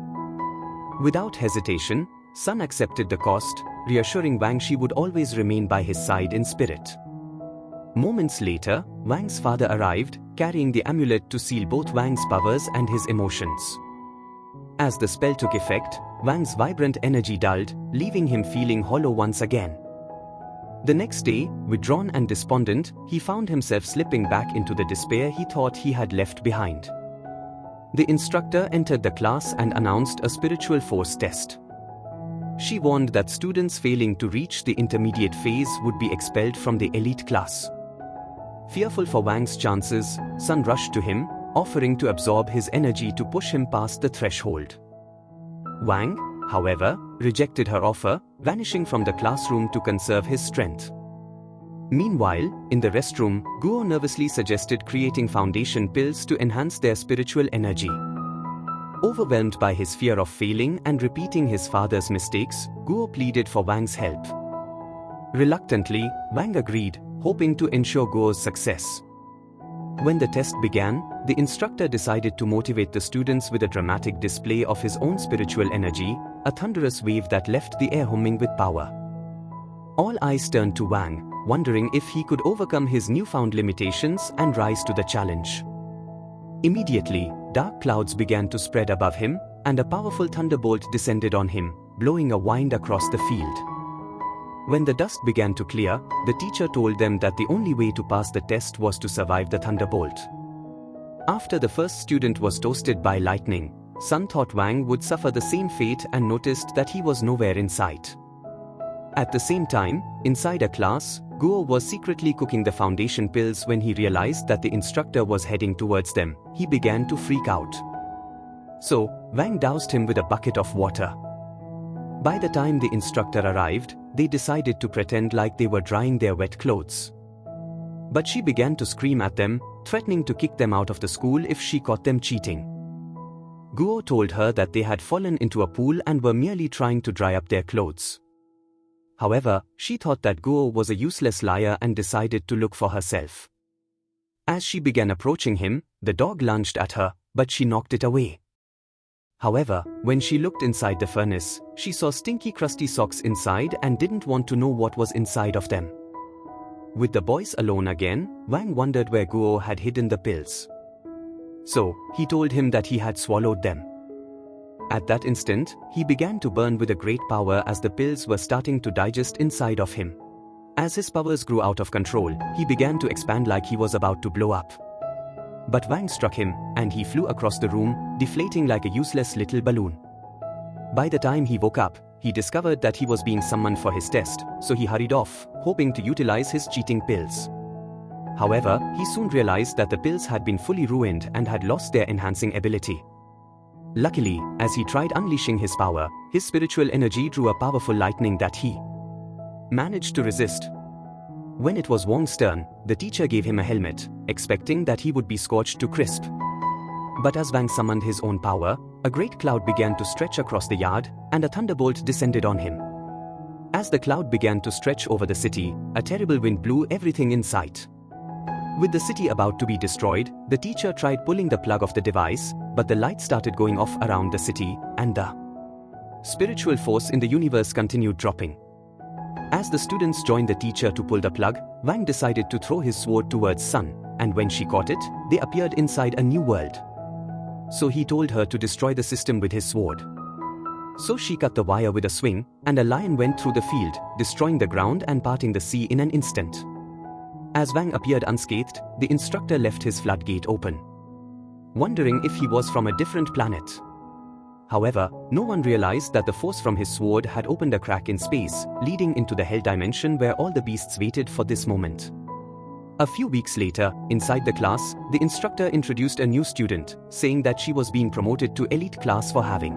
Without hesitation, Sun accepted the cost, reassuring Wang she would always remain by his side in spirit. Moments later, Wang's father arrived, carrying the amulet to seal both Wang's powers and his emotions. As the spell took effect, Wang's vibrant energy dulled, leaving him feeling hollow once again. The next day, withdrawn and despondent, he found himself slipping back into the despair he thought he had left behind. The instructor entered the class and announced a spiritual force test. She warned that students failing to reach the intermediate phase would be expelled from the elite class. Fearful for Wang's chances, Sun rushed to him, offering to absorb his energy to push him past the threshold. Wang, however, rejected her offer, vanishing from the classroom to conserve his strength. Meanwhile, in the restroom, Guo nervously suggested creating foundation pills to enhance their spiritual energy. Overwhelmed by his fear of failing and repeating his father's mistakes, Guo pleaded for Wang's help. Reluctantly, Wang agreed, hoping to ensure Guo's success. When the test began, the instructor decided to motivate the students with a dramatic display of his own spiritual energy, a thunderous wave that left the air humming with power. All eyes turned to Wang, wondering if he could overcome his newfound limitations and rise to the challenge. Immediately, dark clouds began to spread above him, and a powerful thunderbolt descended on him, blowing a wind across the field. When the dust began to clear, the teacher told them that the only way to pass the test was to survive the thunderbolt. After the first student was toasted by lightning, Sun thought Wang would suffer the same fate and noticed that he was nowhere in sight. At the same time, inside a class, Guo was secretly cooking the foundation pills. When he realized that the instructor was heading towards them, he began to freak out. So, Wang doused him with a bucket of water. By the time the instructor arrived, they decided to pretend like they were drying their wet clothes. But she began to scream at them, threatening to kick them out of the school if she caught them cheating. Guo told her that they had fallen into a pool and were merely trying to dry up their clothes. However, she thought that Guo was a useless liar and decided to look for herself. As she began approaching him, the dog lunged at her, but she knocked it away. However, when she looked inside the furnace, she saw stinky crusty socks inside and didn't want to know what was inside of them. With the boys alone again, Wang wondered where Guo had hidden the pills. So, he told him that he had swallowed them. At that instant, he began to burn with a great power as the pills were starting to digest inside of him. As his powers grew out of control, he began to expand like he was about to blow up. But Wang struck him, and he flew across the room, deflating like a useless little balloon. By the time he woke up, he discovered that he was being summoned for his test, so he hurried off, hoping to utilize his cheating pills. However, he soon realized that the pills had been fully ruined and had lost their enhancing ability. Luckily, as he tried unleashing his power, his spiritual energy drew a powerful lightning that he managed to resist. When it was Wang's turn, the teacher gave him a helmet, expecting that he would be scorched to crisp. But as Wang summoned his own power, a great cloud began to stretch across the yard, and a thunderbolt descended on him. As the cloud began to stretch over the city, a terrible wind blew everything in sight. With the city about to be destroyed, the teacher tried pulling the plug of the device, but the light started going off around the city, and the spiritual force in the universe continued dropping. As the students joined the teacher to pull the plug, Wang decided to throw his sword towards Sun, and when she caught it, they appeared inside a new world. So he told her to destroy the system with his sword. So she cut the wire with a swing, and a lion went through the field, destroying the ground and parting the sea in an instant. As Wang appeared unscathed, the instructor left his floodgate open, wondering if he was from a different planet. However, no one realized that the force from his sword had opened a crack in space, leading into the hell dimension where all the beasts waited for this moment. A few weeks later, inside the class, the instructor introduced a new student, saying that she was being promoted to elite class for having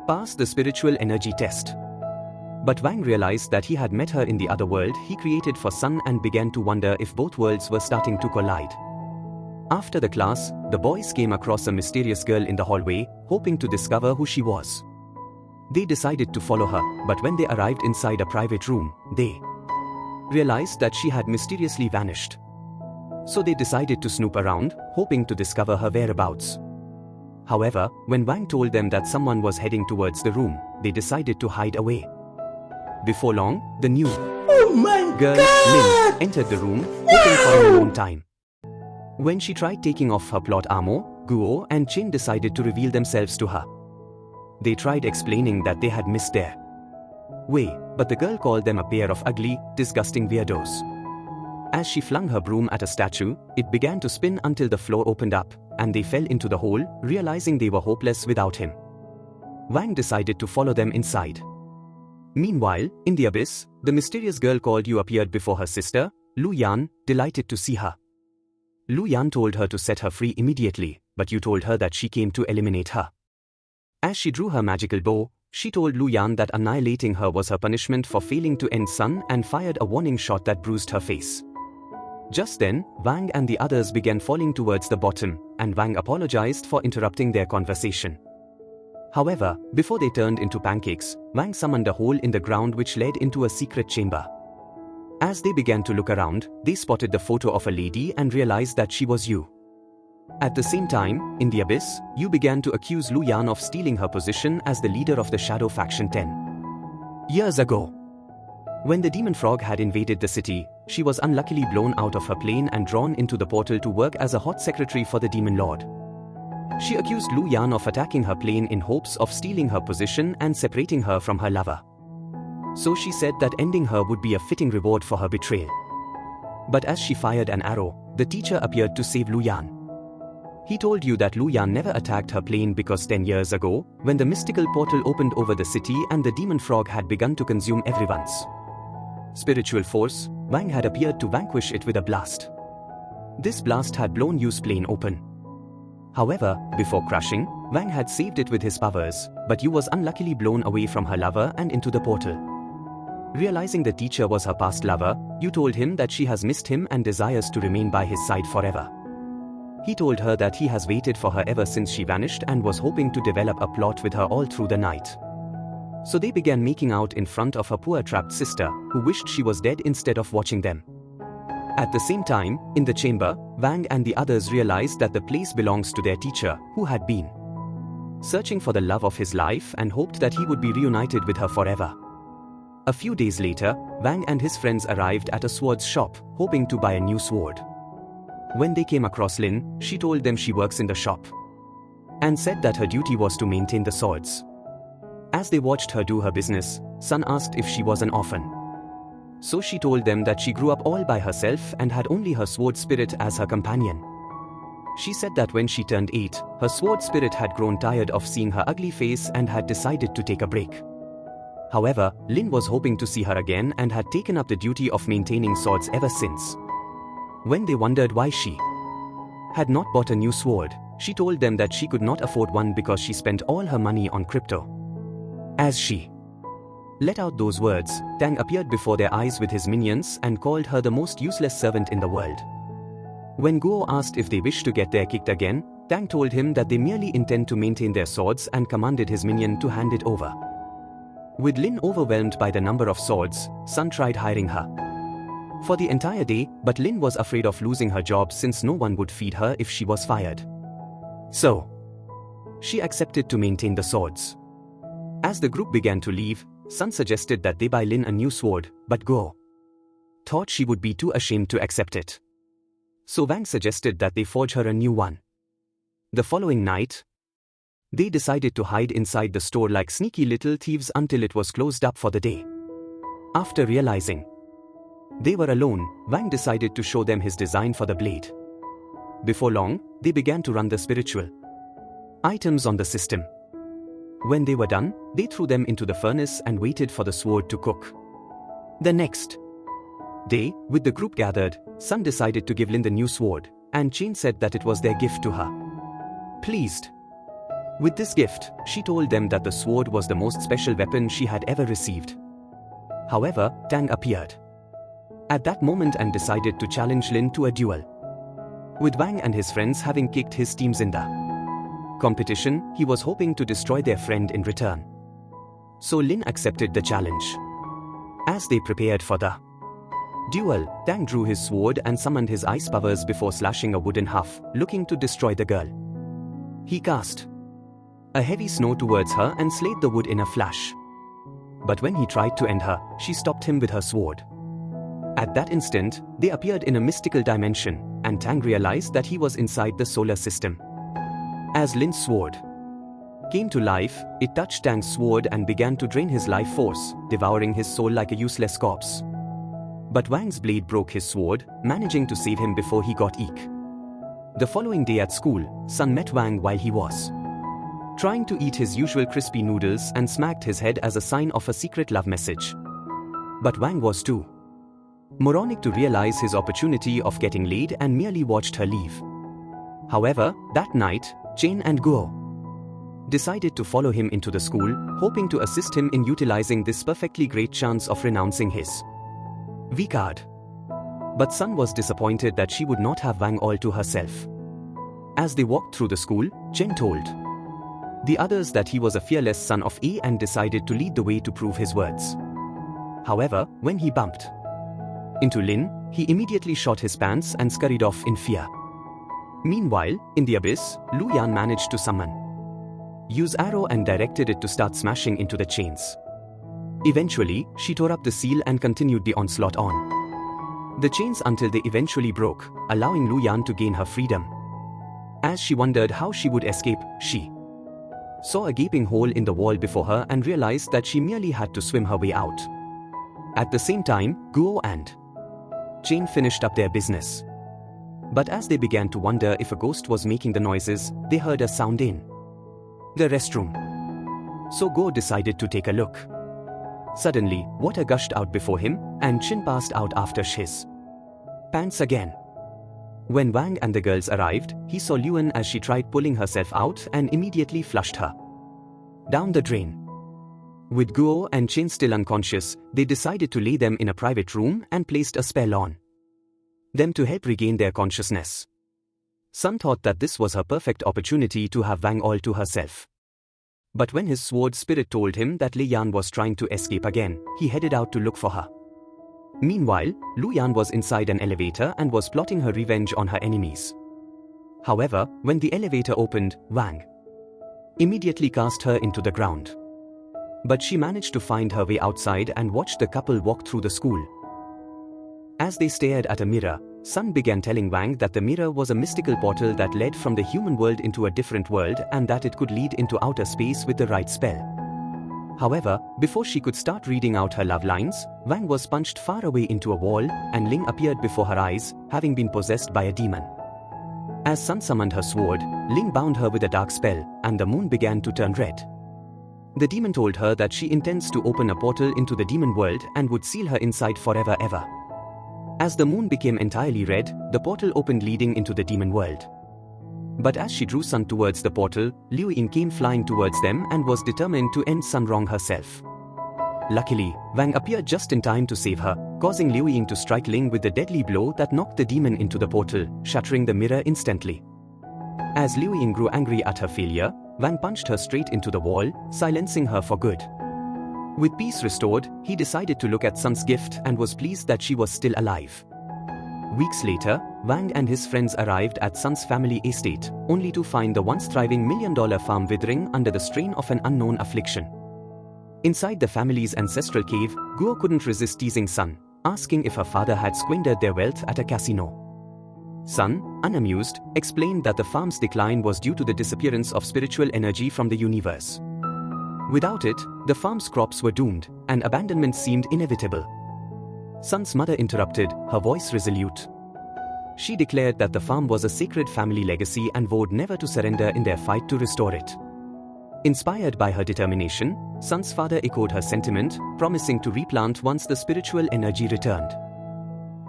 passed the spiritual energy test. But Wang realized that he had met her in the other world he created for Sun and began to wonder if both worlds were starting to collide. After the class, the boys came across a mysterious girl in the hallway, hoping to discover who she was. They decided to follow her, but when they arrived inside a private room, they realized that she had mysteriously vanished. So they decided to snoop around, hoping to discover her whereabouts. However, when Wang told them that someone was heading towards the room, they decided to hide away. Before long, the new girl, Lin, entered the room, hoping for her own time. When she tried taking off her plot armor, Guo and Chen decided to reveal themselves to her. They tried explaining that they had missed their way, but the girl called them a pair of ugly, disgusting weirdos. As she flung her broom at a statue, it began to spin until the floor opened up, and they fell into the hole, realizing they were hopeless without him. Wang decided to follow them inside. Meanwhile, in the abyss, the mysterious girl called Yu appeared before her sister, Lu Yan, delighted to see her. Lu Yan told her to set her free immediately, but Yu told her that she came to eliminate her. As she drew her magical bow, she told Lu Yan that annihilating her was her punishment for failing to end Sun and fired a warning shot that bruised her face. Just then, Wang and the others began falling towards the bottom, and Wang apologized for interrupting their conversation. However, before they turned into pancakes, Wang summoned a hole in the ground which led into a secret chamber. As they began to look around, they spotted the photo of a lady and realized that she was Yu. At the same time, in the abyss, Yu began to accuse Lu Yan of stealing her position as the leader of the Shadow Faction 10 years ago. When the demon frog had invaded the city, she was unluckily blown out of her plane and drawn into the portal to work as a hot secretary for the demon lord. She accused Lu Yan of attacking her plane in hopes of stealing her position and separating her from her lover. So she said that ending her would be a fitting reward for her betrayal. But as she fired an arrow, the teacher appeared to save Lu Yan. He told you that Lu Yan never attacked her plane because 10 years ago, when the mystical portal opened over the city and the demon frog had begun to consume everyone's spiritual force, Wang had appeared to vanquish it with a blast. This blast had blown Yu's plane open. However, before crashing, Wang had saved it with his powers, but Yu was unluckily blown away from her lover and into the portal. Realizing the teacher was her past lover, Yu told him that she has missed him and desires to remain by his side forever. He told her that he has waited for her ever since she vanished and was hoping to develop a plot with her all through the night. So they began making out in front of her poor trapped sister, who wished she was dead instead of watching them. At the same time, in the chamber, Wang and the others realized that the place belongs to their teacher, who had been searching for the love of his life and hoped that he would be reunited with her forever. A few days later, Wang and his friends arrived at a swords shop, hoping to buy a new sword. When they came across Lin, she told them she works in the shop and said that her duty was to maintain the swords. As they watched her do her business, Sun asked if she was an orphan. So she told them that she grew up all by herself and had only her sword spirit as her companion. She said that when she turned 8, her sword spirit had grown tired of seeing her ugly face and had decided to take a break. However, Lin was hoping to see her again and had taken up the duty of maintaining swords ever since. When they wondered why she had not bought a new sword, she told them that she could not afford one because she spent all her money on crypto. As she let out those words, Tang appeared before their eyes with his minions and called her the most useless servant in the world. When Guo asked if they wished to get their kicked again, Tang told him that they merely intend to maintain their swords and commanded his minion to hand it over. With Lin overwhelmed by the number of swords, Sun tried hiring her for the entire day, but Lin was afraid of losing her job since no one would feed her if she was fired. So she accepted to maintain the swords. As the group began to leave, Sun suggested that they buy Lin a new sword, but Guo thought she would be too ashamed to accept it. So Wang suggested that they forge her a new one. The following night, they decided to hide inside the store like sneaky little thieves until it was closed up for the day. After realizing they were alone, Wang decided to show them his design for the blade. Before long, they began to run the spiritual items on the system. When they were done, they threw them into the furnace and waited for the sword to cook. The next day, with the group gathered, Sun decided to give Lin the new sword, and Chain said that it was their gift to her. Pleased with this gift, she told them that the sword was the most special weapon she had ever received. However, Tang appeared at that moment and decided to challenge Lin to a duel. With Wang and his friends having kicked his teams in the competition, he was hoping to destroy their friend in return. So Lin accepted the challenge. As they prepared for the duel, Tang drew his sword and summoned his ice powers before slashing a wood in half, looking to destroy the girl. He cast a heavy snow towards her and slayed the wood in a flash. But when he tried to end her, she stopped him with her sword. At that instant, they appeared in a mystical dimension, and Tang realized that he was inside the solar system. As Lin's sword came to life, it touched Tang's sword and began to drain his life force, devouring his soul like a useless corpse. But Wang's blade broke his sword, managing to save him before he got eek. The following day at school, Sun met Wang while he was trying to eat his usual crispy noodles and smacked his head as a sign of a secret love message. But Wang was too moronic to realize his opportunity of getting laid and merely watched her leave. However, that night, Chain and Guo decided to follow him into the school, hoping to assist him in utilizing this perfectly great chance of renouncing his V-card. But Sun was disappointed that she would not have Wang all to herself. As they walked through the school, Chen told the others that he was a fearless son of A and decided to lead the way to prove his words. However, when he bumped into Lin, he immediately shot his pants and scurried off in fear. Meanwhile, in the abyss, Lu Yan managed to use arrow and directed it to start smashing into the chains. Eventually, she tore up the seal and continued the onslaught on the chains until they eventually broke, allowing Lu Yan to gain her freedom. As she wondered how she would escape, she saw a gaping hole in the wall before her and realized that she merely had to swim her way out. At the same time, Guo and Chain finished up their business. But as they began to wonder if a ghost was making the noises, they heard a sound in the restroom. So Guo decided to take a look. Suddenly, water gushed out before him, and Chin passed out after his pants again. When Wang and the girls arrived, he saw Luan as she tried pulling herself out and immediately flushed her down the drain. With Guo and Chin still unconscious, they decided to lay them in a private room and placed a spell on them to help regain their consciousness. Sun thought that this was her perfect opportunity to have Wang all to herself. But when his sword spirit told him that Lei Yan was trying to escape again, he headed out to look for her. Meanwhile, Lu Yan was inside an elevator and was plotting her revenge on her enemies. However, when the elevator opened, Wang immediately cast her into the ground. But she managed to find her way outside and watched the couple walk through the school. As they stared at a mirror, Sun began telling Wang that the mirror was a mystical portal that led from the human world into a different world and that it could lead into outer space with the right spell. However, before she could start reading out her love lines, Wang was punched far away into a wall, and Ling appeared before her eyes, having been possessed by a demon. As Sun summoned her sword, Ling bound her with a dark spell, and the moon began to turn red. The demon told her that she intends to open a portal into the demon world and would seal her inside forever ever. As the moon became entirely red, the portal opened leading into the demon world. But as she drew Sun towards the portal, Liu Ying came flying towards them and was determined to end Sun wrong herself. Luckily, Wang appeared just in time to save her, causing Liu Ying to strike Ling with the deadly blow that knocked the demon into the portal, shattering the mirror instantly. As Liu Ying grew angry at her failure, Wang punched her straight into the wall, silencing her for good. With peace restored, he decided to look at Sun's gift and was pleased that she was still alive. Weeks later, Wang and his friends arrived at Sun's family estate, only to find the once thriving million-dollar farm withering under the strain of an unknown affliction. Inside the family's ancestral cave, Guo couldn't resist teasing Sun, asking if her father had squandered their wealth at a casino. Sun, unamused, explained that the farm's decline was due to the disappearance of spiritual energy from the universe. Without it, the farm's crops were doomed, and abandonment seemed inevitable. Sun's mother interrupted, her voice resolute. She declared that the farm was a sacred family legacy and vowed never to surrender in their fight to restore it. Inspired by her determination, Sun's father echoed her sentiment, promising to replant once the spiritual energy returned.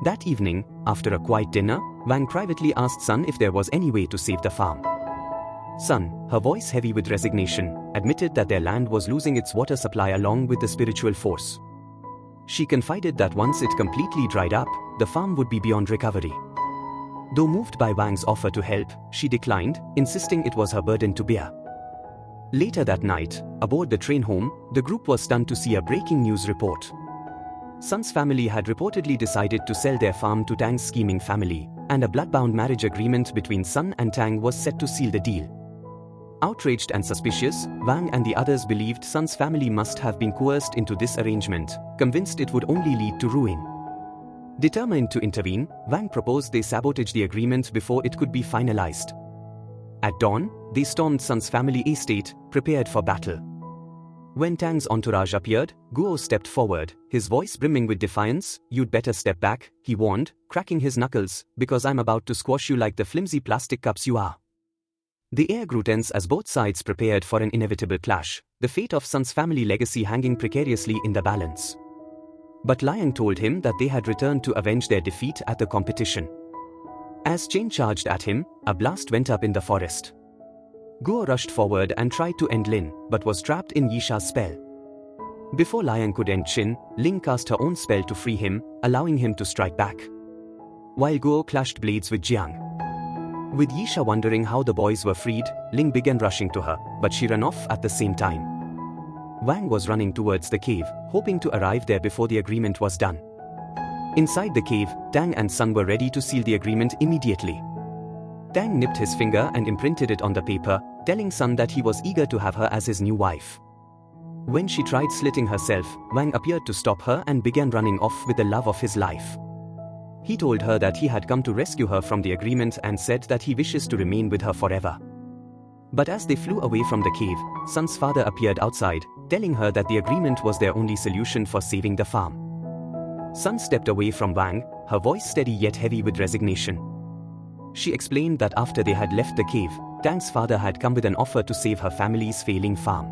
That evening, after a quiet dinner, Wang privately asked Sun if there was any way to save the farm. Sun, her voice heavy with resignation, admitted that their land was losing its water supply along with the spiritual force. She confided that once it completely dried up, the farm would be beyond recovery. Though moved by Wang's offer to help, she declined, insisting it was her burden to bear. Later that night, aboard the train home, the group was stunned to see a breaking news report. Sun's family had reportedly decided to sell their farm to Tang's scheming family, and a blood-bound marriage agreement between Sun and Tang was set to seal the deal. Outraged and suspicious, Wang and the others believed Sun's family must have been coerced into this arrangement, convinced it would only lead to ruin. Determined to intervene, Wang proposed they sabotage the agreement before it could be finalized. At dawn, they stormed Sun's family estate, prepared for battle. When Tang's entourage appeared, Guo stepped forward, his voice brimming with defiance. "You'd better step back," he warned, cracking his knuckles, "because I'm about to squash you like the flimsy plastic cups you are." The air grew tense as both sides prepared for an inevitable clash, the fate of Sun's family legacy hanging precariously in the balance. But Liang told him that they had returned to avenge their defeat at the competition. As Chen charged at him, a blast went up in the forest. Guo rushed forward and tried to end Lin, but was trapped in Yisha's spell. Before Liang could end Qin, Ling cast her own spell to free him, allowing him to strike back. While Guo clashed blades with Jiang. With Yisha wondering how the boys were freed, Ling began rushing to her, but she ran off at the same time. Wang was running towards the cave, hoping to arrive there before the agreement was done. Inside the cave, Tang and Sun were ready to seal the agreement immediately. Tang nipped his finger and imprinted it on the paper, telling Sun that he was eager to have her as his new wife. When she tried slitting herself, Wang appeared to stop her and began running off with the love of his life. He told her that he had come to rescue her from the agreement and said that he wishes to remain with her forever. But as they flew away from the cave, Sun's father appeared outside, telling her that the agreement was their only solution for saving the farm. Sun stepped away from Wang, her voice steady yet heavy with resignation. She explained that after they had left the cave, Tang's father had come with an offer to save her family's failing farm.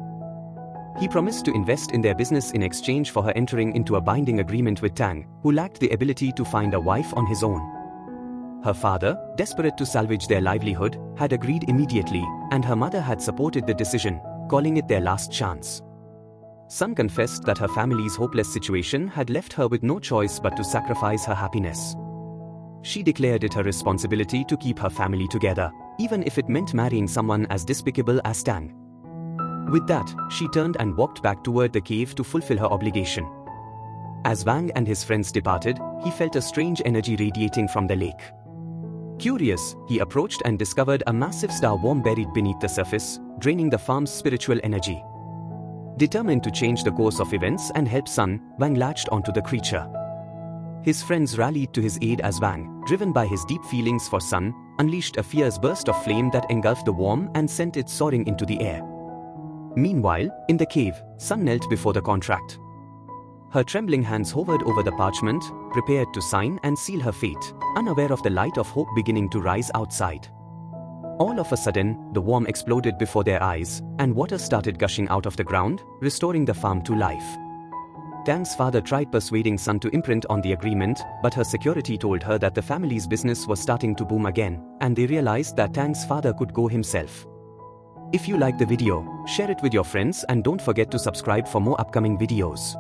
He promised to invest in their business in exchange for her entering into a binding agreement with Tang, who lacked the ability to find a wife on his own. Her father, desperate to salvage their livelihood, had agreed immediately, and her mother had supported the decision, calling it their last chance. Sun confessed that her family's hopeless situation had left her with no choice but to sacrifice her happiness. she declared it her responsibility to keep her family together, even if it meant marrying someone as despicable as Tang. With that, she turned and walked back toward the cave to fulfill her obligation. As Wang and his friends departed, he felt a strange energy radiating from the lake. Curious, he approached and discovered a massive star worm buried beneath the surface, draining the farm's spiritual energy. Determined to change the course of events and help Sun, Wang latched onto the creature. His friends rallied to his aid as Wang, driven by his deep feelings for Sun, unleashed a fierce burst of flame that engulfed the worm and sent it soaring into the air. Meanwhile, in the cave, Sun knelt before the contract. Her trembling hands hovered over the parchment, prepared to sign and seal her fate, unaware of the light of hope beginning to rise outside. All of a sudden, the worm exploded before their eyes, and water started gushing out of the ground, restoring the farm to life. Tang's father tried persuading Sun to imprint on the agreement, but her security told her that the family's business was starting to boom again, and they realized that Tang's father could go himself. If you like the video, share it with your friends and don't forget to subscribe for more upcoming videos.